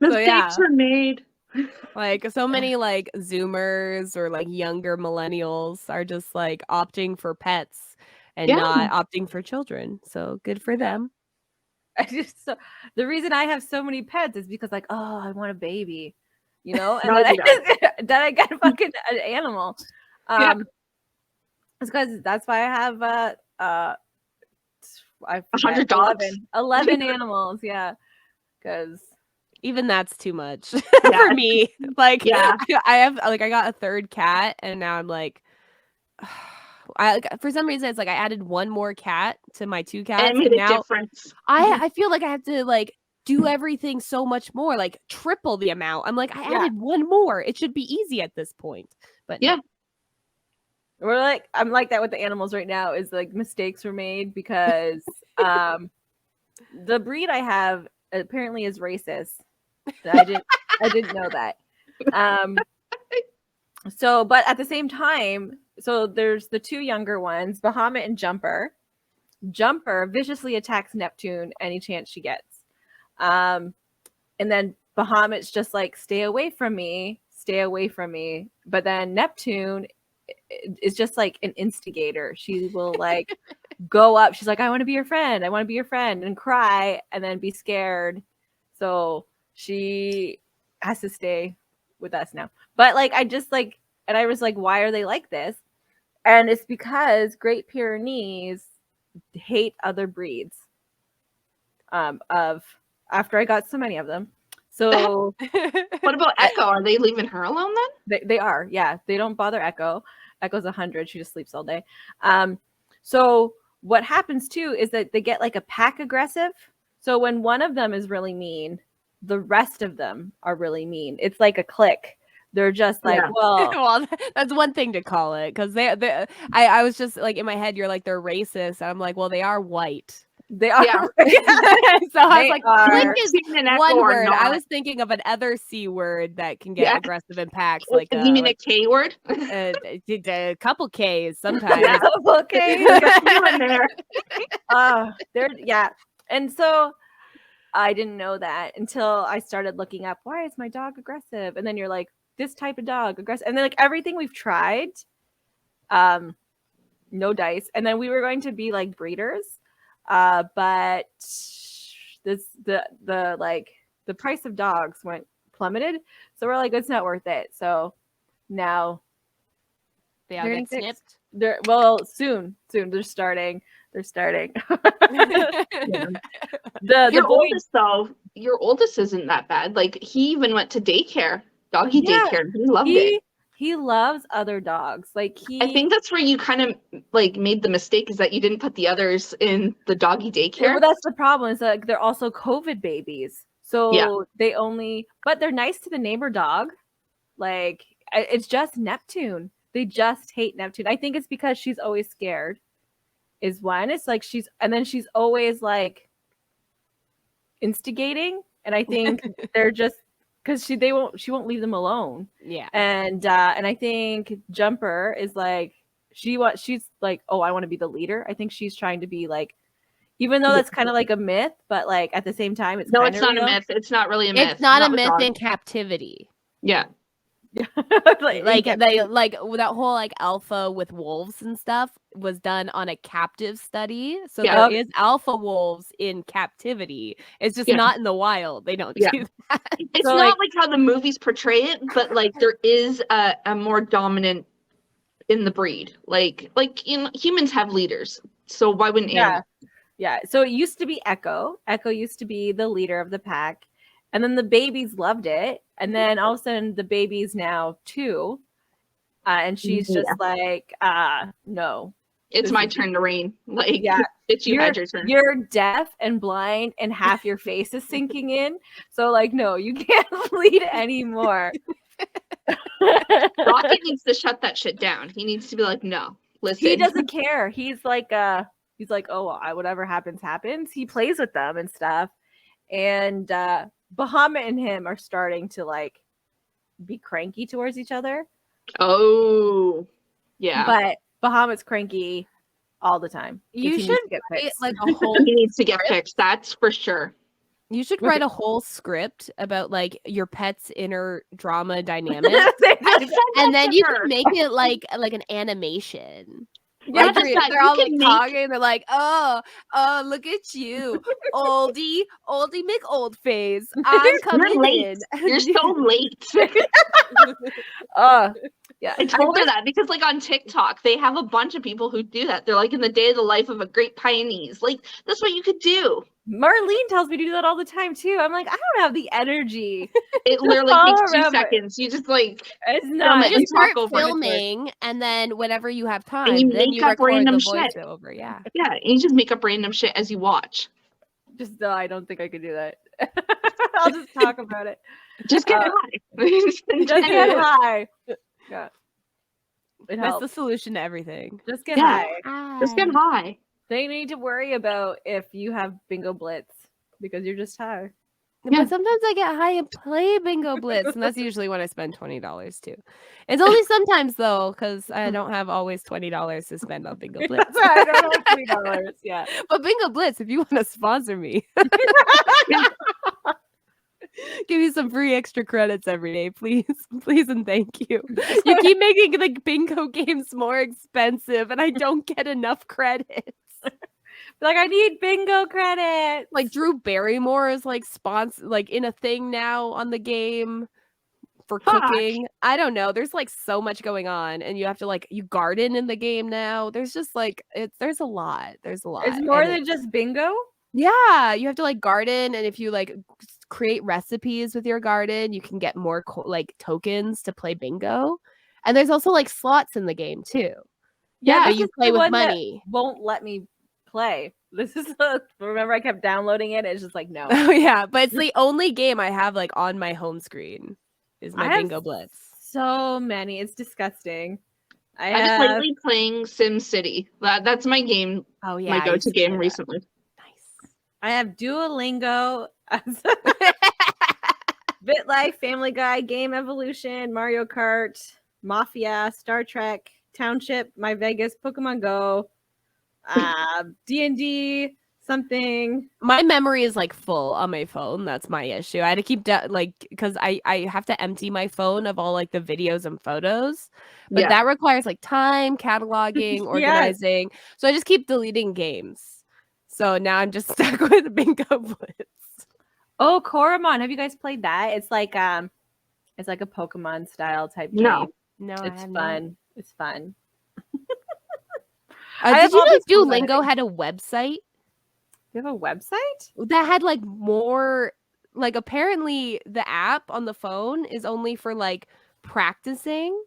S2: Mistakes are made.
S3: Like so many like Zoomers or like younger millennials are just like opting for pets and not opting for children. So good for them.
S1: The reason I have so many pets is because like, oh, I want a baby, and then I got fucking an animal. It's because that's why I have
S2: 100 dogs,
S1: 11 animals. Yeah, because
S3: even that's too much for me. Like, I got a third cat, and now I'm like, for some reason it's like I added one more cat to my 2 cats,
S2: and made a difference.
S3: I feel like I have to like do everything so much more, like triple the amount. I'm like, I added one more. It should be easy at this point. But
S2: Yeah.
S1: I'm like that with the animals right now, is like mistakes were made because the breed I have apparently is racist. I didn't know that. So, but at the same time, so there's the two younger ones, Bahamut and Jumper. Jumper viciously attacks Neptune any chance she gets. And then Bahamut's just like, stay away from me. But then Neptune is just like an instigator. She will like go up. She's like, I want to be your friend. And cry and then be scared. So she has to stay with us now. But like, I just like, and I was like, why are they like this? And it's because Great Pyrenees hate other breeds of after I got so many of them. So
S2: what about Echo? Are they leaving her alone then?
S1: They are. Yeah. They don't bother Echo. Echo's 100. She just sleeps all day. So what happens too is that they get like a pack aggressive. So when one of them is really mean, the rest of them are really mean. It's like a clique. They're just like,
S3: well, that's one thing to call it, because I was just like, in my head, you're like, they're racist. And I'm like, well, they are white.
S1: They are.
S3: Yeah. So I was like, clique is one word. I was thinking of another C word that can get aggressive in packs. Like,
S2: you mean a K word?
S3: A couple Ks sometimes.
S1: A couple Ks. And so I didn't know that until I started looking up, why is my dog aggressive? And then you're like, this type of dog aggressive. And then like everything we've tried, no dice. And then we were going to be like breeders. But the price of dogs went plummeted. So we're like, it's not worth it. So now
S3: they all get snipped.
S1: Soon they're starting.
S2: Your oldest isn't that bad. Like, he even went to daycare, doggy daycare. He loved it.
S1: He loves other dogs. Like
S2: I think that's where you kind of like made the mistake, is that you didn't put the others in the doggy daycare.
S1: Well, that's the problem. Is like they're also COVID babies, so but they're nice to the neighbor dog. Like, it's just Neptune. They just hate Neptune. I think it's because she's always scared. Is one. It's like she's always like instigating, and I think they're just. Because she won't leave them alone.
S3: Yeah.
S1: And I think Jumper is like she's like, oh, I want to be the leader. I think she's trying to be like, even though that's kind of like a myth, but like at the same time, it's not
S2: a myth. It's not really a myth.
S3: It's not a myth in captivity.
S2: Yeah.
S3: like that whole like alpha with wolves and stuff was done on a captive study. So there is alpha wolves in captivity. It's just not in the wild. They don't do that.
S2: It's not like how the movies portray it, but like there is a more dominant in the breed. Like humans have leaders. So why wouldn't animals?
S1: Yeah. So it used to be Echo. Echo used to be the leader of the pack. And then the babies loved it. And then all of a sudden the baby's now 2. And she's just like, no.
S2: It's my turn to reign. Like, you had your turn.
S1: You're deaf and blind and half your face is sinking in. So like, no, you can't lead anymore.
S2: Rocket needs to shut that shit down. He needs to be like, no, listen.
S1: He doesn't care. He's like, oh, whatever happens. He plays with them and stuff. And Bahamut and him are starting to like be cranky towards each other.
S2: Oh, yeah.
S1: But Bahamut's cranky all the time.
S3: You should get like a whole.
S2: He needs to get fixed. That's for sure.
S3: You should write a whole script about like your pet's inner drama dynamic, and then you can make it like an animation. Yeah, they're all like talking. They're like, oh, look at you, oldie McOldface. I'm coming in.
S2: You're so late.
S1: Yeah,
S2: I told her that because like on TikTok, they have a bunch of people who do that. They're like in the day of the life of a Great Pyrenees. Like, that's what you could do.
S1: Marlene tells me to do that all the time too. I'm like, I don't have the energy.
S2: It literally takes 2 seconds. You just like
S1: it's not.
S3: You just start filming, and then whenever you have time,
S2: and you
S3: then
S2: make up random shit.
S3: Over. Yeah,
S2: and you just make up random shit as you watch.
S1: Just no, I don't think I could do that. I'll just talk about it.
S2: Just get high.
S1: Just get high. Yeah. It
S3: That's
S1: helps.
S3: the solution to everything.
S1: Just get
S2: Yeah.
S1: high.
S2: Just get high.
S1: They need to worry about if you have bingo blitz because you're just high.
S2: Yeah.
S3: But sometimes I get high and play Bingo Blitz, and that's usually when I spend $20 too. It's only sometimes though, because I don't have always $20 to spend on Bingo Blitz.
S1: That's why I don't have $20. Yeah.
S3: But Bingo Blitz, if you want to sponsor me, give you some free extra credits every day, please, please, and thank you. You keep making the bingo games more expensive, and I don't get enough credits.
S1: Like I need bingo credit.
S3: Like Drew Barrymore is like in a thing now on the game for cooking. I don't know. There's like so much going on, and you have to like you garden in the game now. There's just like there's a lot. There's a lot.
S1: It's more than just bingo.
S3: Yeah, you have to like garden, and if you like create recipes with your garden, you can get more like tokens to play bingo. And there's also like slots in the game too.
S1: Yeah,
S3: that you play with money.
S1: Won't let me play. This is remember I kept downloading it. It's just like no.
S3: Oh yeah, but it's the only game I have like on my home screen is my Bingo Blitz.
S1: So many, it's disgusting.
S2: I was lately playing Sim City. That's my game.
S3: Oh yeah,
S2: my go-to game recently.
S3: Nice.
S1: I have Duolingo, BitLife, Family Guy, Game Evolution, Mario Kart, Mafia, Star Trek, Township, My Vegas, Pokemon Go, D&D, something.
S3: My memory is like full on my phone. That's my issue. I had to keep because I have to empty my phone of all like the videos and photos, but that requires like time, cataloging, organizing. Yes. So I just keep deleting games. So now I'm just stuck with Bingo Blitz.
S1: Oh, Koromon. Have you guys played that? It's like a Pokemon style type game.
S3: No,
S1: it's fun. It's fun.
S3: Did you know Duolingo had a website?
S1: You have a website?
S3: That had like more, like apparently the app on the phone is only for like practicing.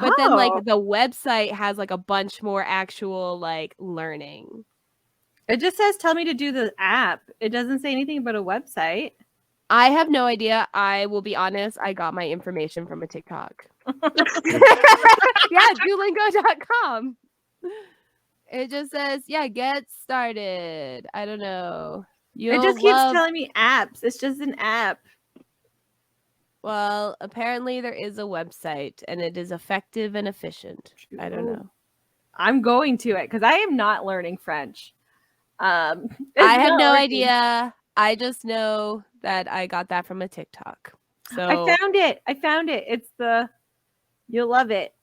S3: But then like the website has like a bunch more actual like learning.
S1: It just says tell me to do the app. It doesn't say anything about a website.
S3: I have no idea. I will be honest. I got my information from a TikTok. Yeah, Duolingo.com. It just says, get started. I don't know.
S1: It just keeps telling me apps. It's just an app.
S3: Well, apparently there is a website and it is effective and efficient. I don't know.
S1: I'm going to it because I am not learning French.
S3: I have no idea. I just know that I got that from a TikTok. So
S1: I found it. It's the you'll love it.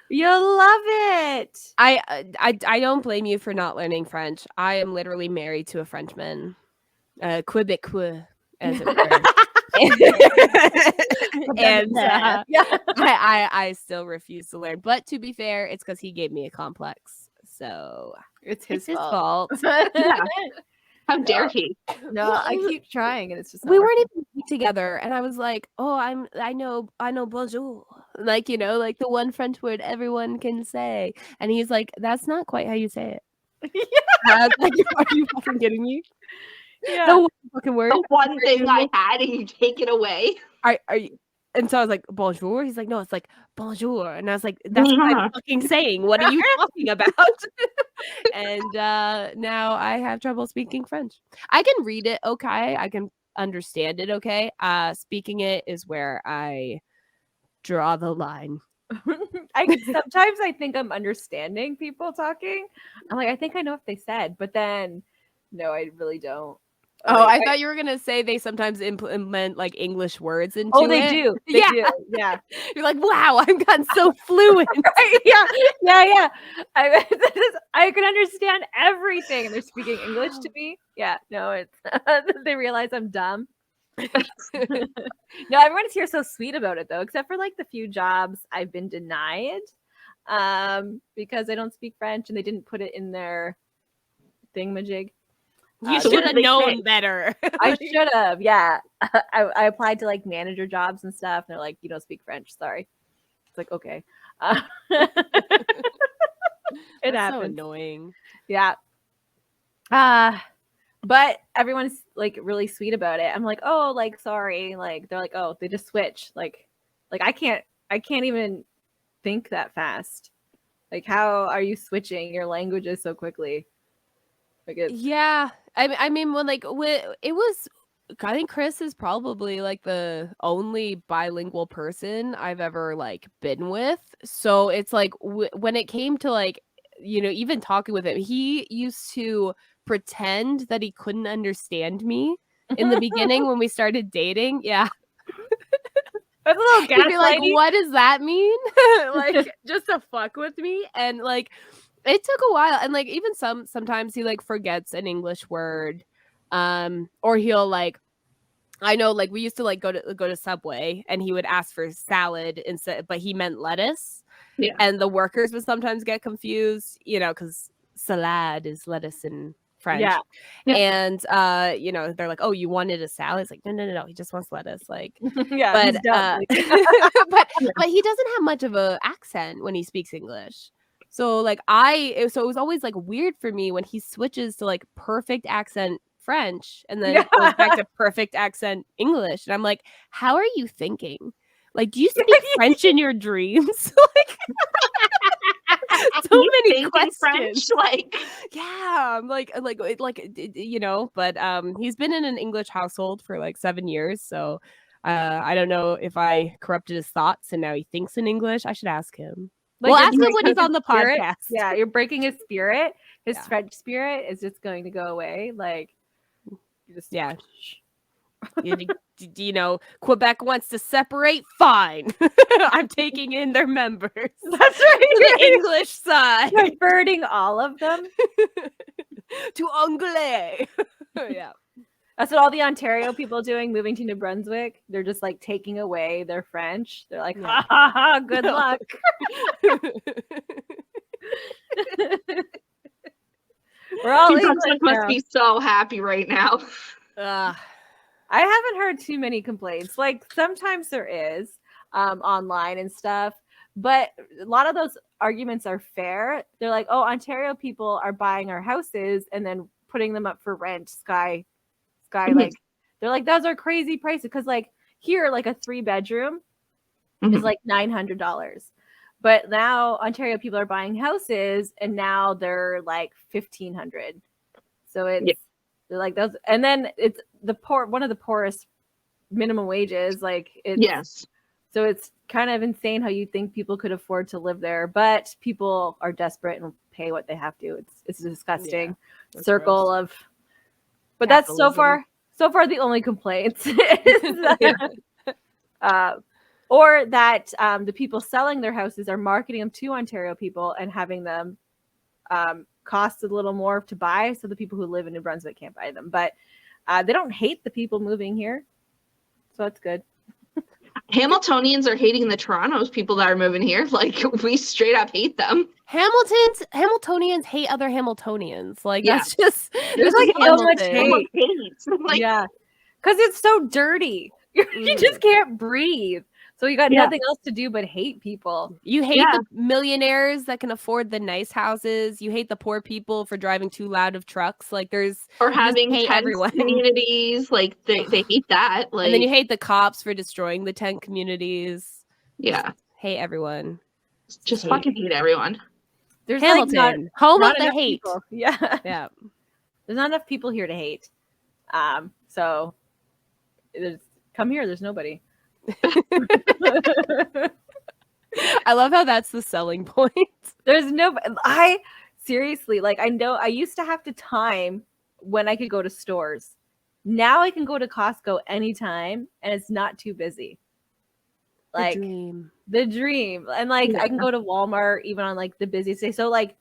S1: You'll love it.
S3: I don't blame you for not learning French. I am literally married to a Frenchman, Quebecois, as it were. And I still refuse to learn. But to be fair, it's because he gave me a complex. So
S1: it's his
S3: fault.
S2: Yeah. How dare he?
S1: No, I keep trying, and it's just
S3: we weren't even together, and I was like, "Oh, I know bonjour," like like the one French word everyone can say, and he's like, "That's not quite how you say it." Yeah, like, are you fucking kidding me?
S1: Yeah,
S3: the one fucking word.
S2: The one thing I had, and you take it away.
S3: Are you? And so I was like, bonjour. He's like, no, it's like bonjour. And I was like, that's what I'm fucking saying. What are you talking about? And now I have trouble speaking French. I can read it okay. I can understand it okay. Speaking it is where I draw the line.
S1: Sometimes I think I'm understanding people talking. I'm like, I think I know what they said, but then no, I really don't.
S3: Oh, I thought you were gonna say they sometimes implement like English words into it.
S1: Oh, they do. They do. Yeah.
S3: You're like, wow, I've gotten so fluent.
S1: Right? Yeah. I can understand everything. They're speaking English to me. Yeah. No, it's they realize I'm dumb. No, everyone's here so sweet about it though, except for like the few jobs I've been denied because I don't speak French and they didn't put it in their thingamajig.
S3: You should have known better.
S1: I should have. Yeah. I applied to like manager jobs and stuff. And they're like, you don't speak French. Sorry. It's like, okay. It happens.
S3: So annoying.
S1: Yeah. But everyone's like really sweet about it. I'm like, oh, like sorry. Like they're like, oh, they just switch. Like I can't even think that fast. Like, how are you switching your languages so quickly? Like it's
S3: Yeah. I mean, when it was, I think Chris is probably like the only bilingual person I've ever like been with. So it's like when it came to like, even talking with him, he used to pretend that he couldn't understand me in the beginning when we started dating. Yeah.
S1: that's a little
S3: He'd be like,
S1: gaslighting.
S3: what does that mean? Like, just to fuck with me. And like, it took a while. And like, even sometimes he like forgets an English word. Or he'll like, I know, like we used to like go to Subway and he would ask for salad instead, but he meant lettuce.
S2: Yeah.
S3: And the workers would sometimes get confused, because salad is lettuce in French.
S1: Yeah.
S3: And they're like, oh, you wanted a salad? It's like, no, he just wants lettuce. Like,
S1: Yeah,
S3: but
S1: he's dumb.
S3: but he doesn't have much of a accent when he speaks English. So like it was always like weird for me when he switches to like perfect accent French and then goes back to perfect accent English. And I'm like, how are you thinking? Like, do you speak French in your dreams? Like, so many questions.
S2: French, like,
S3: yeah, I'm like, but he's been in an English household for like 7 years. So I don't know if I corrupted his thoughts and now he thinks in English. I should ask him.
S1: Like,
S3: Well,
S1: you're
S3: ask him when he's
S1: breaking
S3: on the
S1: his spirit.
S3: podcast.
S1: Yeah, you're breaking his spirit. His
S3: Yeah.
S1: French spirit is just going to go away. Like, you just
S3: Yeah. Quebec wants to separate. Fine. I'm taking in their members.
S1: That's right.
S3: The English side.
S1: Converting all of them
S3: to Anglais. Yeah.
S1: That's what all the Ontario people are doing, moving to New Brunswick. They're just like taking away their French. They're like, ha ha ha, good luck. We're all
S2: New
S1: English
S2: Brunswick must
S1: now.
S2: be so happy right now.
S1: I haven't heard too many complaints. Like sometimes there is online and stuff, but a lot of those arguments are fair. They're like, oh, Ontario people are buying our houses and then putting them up for rent. Sky, like they're like, those are crazy prices because like here, like a 3-bedroom is like $900. But now Ontario people are buying houses and now they're like $1,500. So it's they're like those, and then it's one of the poorest minimum wages. Like it's so it's kind of insane how you think people could afford to live there, but people are desperate and pay what they have to. It's a disgusting circle of. But capitalism. That's so far the only complaints is that, or that the people selling their houses are marketing them to Ontario people and having them cost a little more to buy, so the people who live in New Brunswick can't buy them. But they don't hate the people moving here, so that's good.
S2: Hamiltonians are hating the Toronto's people that are moving here. Like, we straight up hate them.
S3: Hamiltonians hate other Hamiltonians. Like, that's just
S1: there's like so much hate.
S2: Like,
S1: yeah, because it's so dirty. You just can't breathe. So you got nothing else to do but hate people.
S3: You hate the millionaires that can afford the nice houses. You hate the poor people for driving too loud of trucks. Like
S2: or having tent communities. Like they hate that. Like,
S3: and then you hate the cops for destroying the tent communities.
S2: Yeah,
S3: just hate everyone.
S2: Just fucking hate everyone.
S1: There's
S3: Hamilton, home of the hate.
S1: People. Yeah. There's not enough people here to hate. So come here. There's nobody.
S3: I love how that's the selling point.
S1: There's I seriously, like, I know I used to have to time when I could go to stores. Now I can go to Costco anytime and it's not too busy. Like the dream. And like I can go to Walmart even on like the busiest day. So like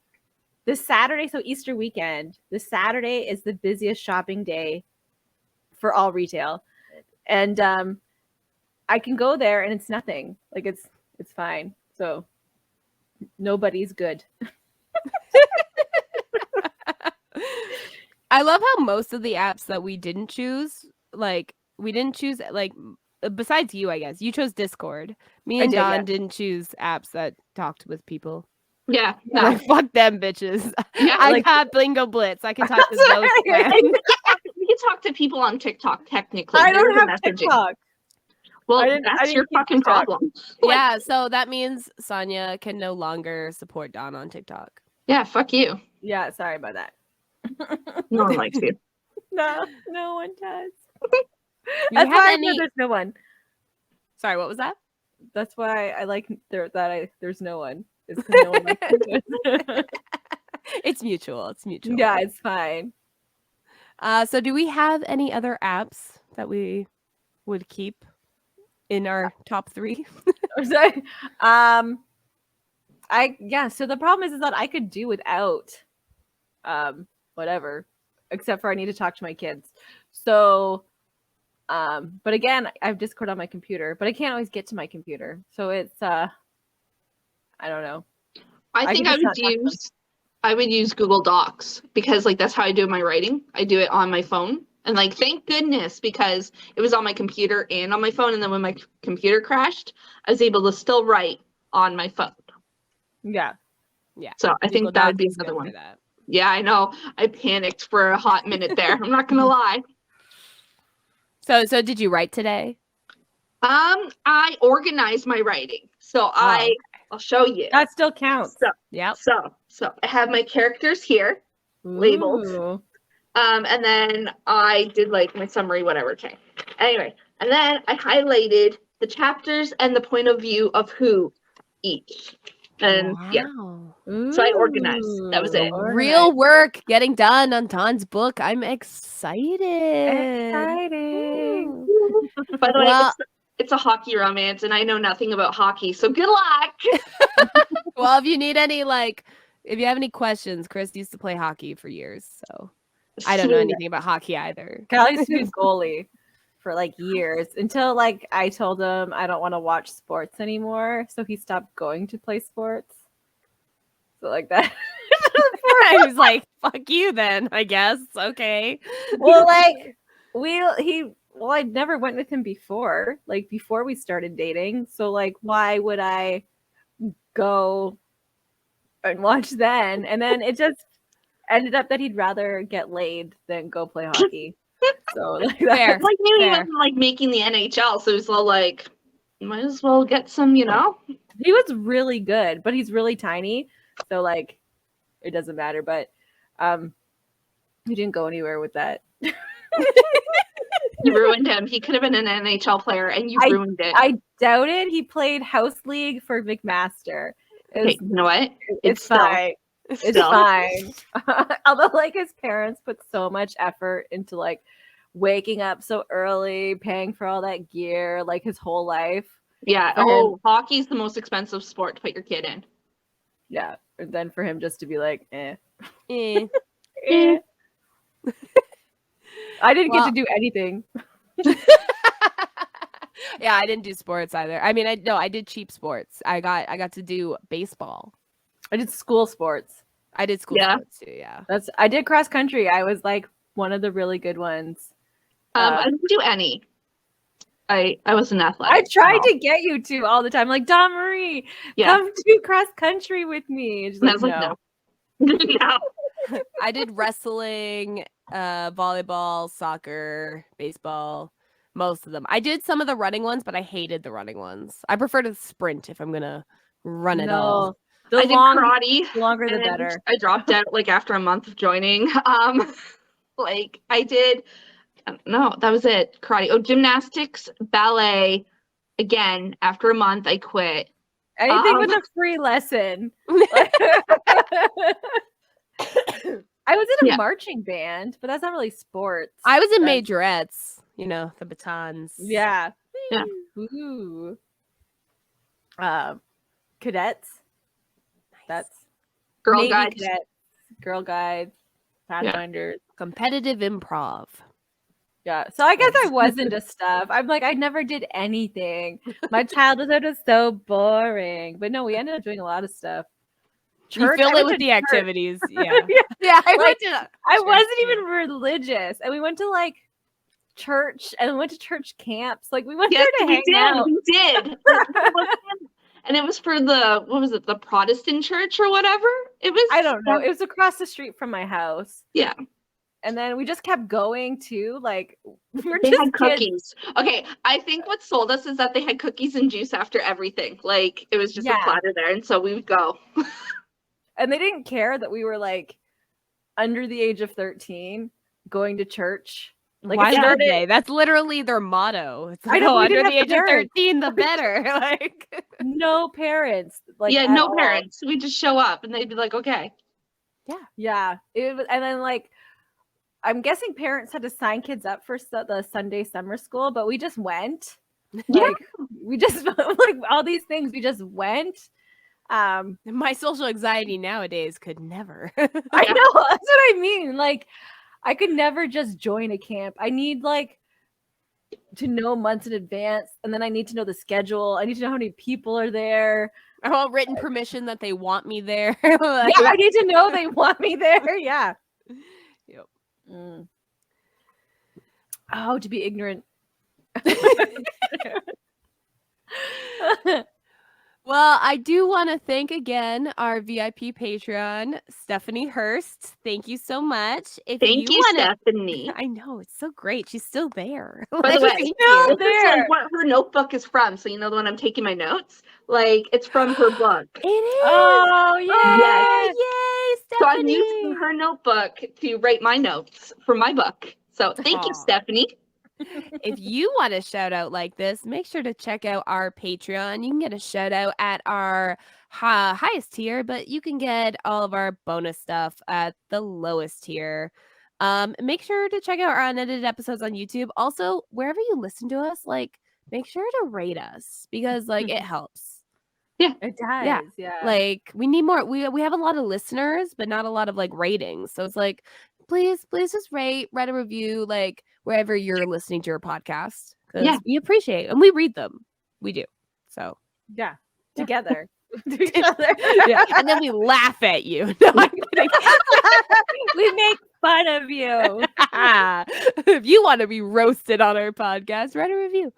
S1: this Saturday, so Easter weekend, this Saturday is the busiest shopping day for all retail. And I can go there and it's nothing. Like it's fine. So nobody's good.
S3: I love how most of the apps that we didn't choose, besides you, I guess, you chose Discord. Me and Don didn't choose apps that talked with people.
S2: Yeah. No.
S3: Like, fuck them bitches.
S2: Yeah,
S3: I
S1: like-
S3: got Bingo Blitz. I can talk to
S1: That's
S3: those
S1: right.
S3: friends.
S2: You can talk to people on TikTok, technically.
S1: I don't
S2: There's
S1: have
S2: the messaging.
S1: TikTok.
S2: Well,
S1: I didn't
S2: that's your
S1: keep
S2: fucking
S1: TikTok.
S2: problem. Like,
S3: Yeah, so that means Sonia can no longer support Dawn on TikTok.
S2: yeah, fuck you.
S1: Yeah, sorry about that.
S2: No one likes you.
S1: No one does.
S3: Do
S1: That's
S3: you have
S1: why I
S3: any?
S1: said there's no one.
S3: Sorry, what was that?
S1: That's why I like there's no one. It's 'cause no one likes me.
S3: It's mutual. It's mutual.
S1: Yeah, it's fine.
S3: So do we have any other apps that we would keep in our top 3?
S1: I'm sorry. So the problem is that I could do without whatever, except for I need to talk to my kids. So but again, I have Discord on my computer, but I can't always get to my computer. So it's I don't know.
S2: I think
S1: can
S2: I
S1: just
S2: would
S1: not talk to them.
S2: I would use Google Docs because like that's how I do my writing. I do it on my phone. And like thank goodness because it was on my computer and on my phone, and then when my computer crashed, I was able to still write on my phone.
S1: Yeah.
S3: Yeah.
S2: So I
S3: Google
S2: think that would
S3: Docs
S2: be
S3: is good
S2: another
S3: for
S2: one.
S3: that.
S2: Yeah, I know. I panicked for a hot minute there. I'm not gonna lie.
S3: So did you write today?
S2: I organized my writing. So I'll show you.
S1: That still counts.
S3: Yep.
S2: So I have my characters here, labeled.
S1: Ooh.
S2: And then I did like my summary, whatever. Okay. Anyway, and then I highlighted the chapters and the point of view of who each. And yeah,
S3: Wow.
S2: so I organized. That was it.
S3: Real work getting done on Dawn's book. I'm excited.
S1: Exciting.
S3: Ooh.
S2: By the way,
S3: Well-
S2: it's a hockey romance, and I know nothing about hockey, so good luck.
S3: Well, if you need any, if you have any questions, Chris used to play hockey for years, so I don't know anything about hockey either.
S1: Kyle used to be a goalie for like years until like I told him I don't want to watch sports anymore, so he stopped going to play sports. So like that.
S3: I was like, "Fuck you, then." I guess. Okay.
S1: Well, like I never went with him before, like before we started dating. So like, why would I go and watch then? And then it just ended up that he'd rather get laid than go play hockey. So like
S3: Fair.
S1: that.
S2: Like maybe he
S3: Fair.
S2: wasn't like making the NHL, so he's all like, might as well get some,
S1: He was really good, but he's really tiny, so like it doesn't matter. But he didn't go anywhere with that.
S2: You ruined him. He could have been an NHL player, and you ruined it.
S1: I doubt it. He played house league for McMaster.
S2: Hey, you know what?
S1: It's
S2: still-
S1: fine. It's
S2: still-
S1: fine. Although like his parents put so much effort into like waking up so early, paying for all that gear, like his whole life.
S2: Yeah.
S1: For
S2: Oh, hockey's the most expensive sport to put your kid in.
S1: Yeah. And then for him just to be like, eh.
S3: Eh.
S1: eh. I didn't
S3: Well-
S1: get to do anything.
S3: Yeah, I didn't do sports either. I mean, I did cheap sports. I got to do baseball.
S1: I did school sports.
S3: I did school
S2: Yeah.
S3: sports too. Yeah.
S1: I did cross country. I was like one of the really good ones.
S2: I didn't do any. I wasn't athletic.
S1: I tried
S2: at all.
S1: to get you to all the time, like Dawn Marie,
S2: Yeah.
S1: come do cross country with me. And she's
S2: And I
S1: like,
S2: was like,
S1: no.
S2: no.
S3: I did wrestling, volleyball, soccer, baseball, most of them. I did some of the running ones, but I hated the running ones. I prefer to sprint if I'm gonna run it all.
S1: The
S2: I did karate.
S1: the longer the
S2: and
S1: better.
S2: I dropped out like after a month of joining. Like I did. No, that was it. Karate. Oh, gymnastics, ballet. Again, after a month, I quit.
S1: Anything with a free lesson. I was in a
S2: Yeah.
S1: marching band, but that's not really sports.
S3: I was in
S1: That's-
S3: majorettes, the batons.
S1: Yeah.
S2: Yeah.
S1: Ooh. Cadets. That's
S2: Girl
S1: Navy
S2: Guides.
S1: cadets, Girl Guides, Pathfinders.
S3: Competitive improv.
S1: Yeah. So I guess I was into stuff. I'm like, I never did anything. My childhood was so boring. But no, we ended up doing a lot of stuff.
S3: You
S1: Church,
S3: fill
S1: I
S3: it
S1: went
S3: with
S1: to
S3: the
S1: church.
S3: activities. Yeah.
S1: Yeah,
S3: I
S1: like,
S3: went to
S1: I
S3: church,
S1: wasn't
S3: too.
S1: even religious. And we went to like church and we went to church camps. Like we went
S2: Yes,
S1: there to
S2: we
S1: hang
S2: did.
S1: out.
S2: We did. and it was for the the Protestant church or whatever. It was.
S1: I don't know. It was across the street from my house.
S2: Yeah.
S1: And then we just kept going too. Like we're
S2: They
S1: just
S2: had
S1: kids.
S2: cookies. Okay, I think what sold us is that they had cookies and juice after everything. Like it was just a platter there, and so we would go.
S1: And they didn't care that we were like under the age of 13 going to church. Like
S3: why would they? That's literally their motto. It's like, under the age of 13, the better. Like
S1: no parents. Like
S2: no
S1: all.
S2: parents. We just show up, and they'd be like, okay.
S1: Yeah. It was, and then like. I'm guessing parents had to sign kids up for the Sunday summer school, but we just went. Like we just like all these things. We just went.
S3: My social anxiety nowadays could never.
S1: I know, that's what I mean. Like I could never just join a camp. I need like to know months in advance, and then I need to know the schedule. I need to know how many people are there.
S3: I want written permission that they want me there.
S1: Yeah, I need to know they want me there. Yeah.
S3: Yep.
S1: Oh, to be ignorant.
S3: Well, I do want to thank again our VIP Patreon, Stephanie Hurst. Thank you so much.
S2: Thank you, Stephanie.
S3: I know, it's so great. She's still there.
S2: By the way,
S1: still
S2: this
S1: there.
S2: is like what her notebook is from. So you know the one I'm taking my notes? Like it's from her book.
S3: It is.
S1: Oh, yeah.
S2: Yes.
S3: Yay, Stephanie.
S2: So I'm using her notebook to write my notes for my book. So thank you, Stephanie.
S3: If you want a shout out like this, make sure to check out our Patreon. You can get a shout out at our highest tier, but you can get all of our bonus stuff at the lowest tier. Make sure to check out our unedited episodes on YouTube. Also, wherever you listen to us, like make sure to rate us because like it helps.
S2: Yeah,
S1: it does. Yeah.
S3: Like we need more. We have a lot of listeners, but not a lot of like ratings. So it's like, please just rate a review, like wherever you're listening to your podcast. Because we appreciate and we read them. We do. So
S1: together. To each other.
S3: And then we laugh at you. No, I'm kidding.
S1: We make fun of you.
S3: If you want to be roasted on our podcast, write a review.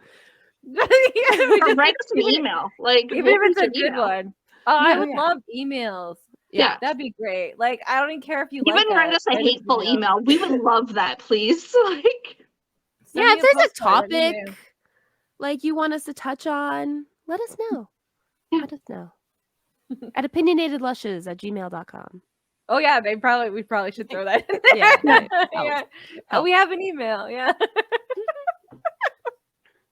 S2: Or write us an email. Like
S1: even if it's a good one. Oh, I would love emails.
S2: Yeah,
S1: that'd be great. Like I don't even care if you
S2: even
S1: like
S2: write us a hateful email. We would love that, please. Like
S3: if there's a topic like you want us to touch on, let us know. Let us know. At opinionatedlushes@gmail.com.
S1: Oh yeah, we probably should throw that in there. Oh, we have an email. Yeah.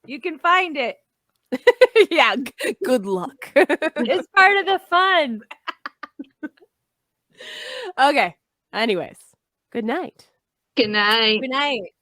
S1: You can find it.
S3: Good luck.
S1: It's part of the fun.
S3: Okay. Anyways, good night.
S2: good night.
S1: Good night.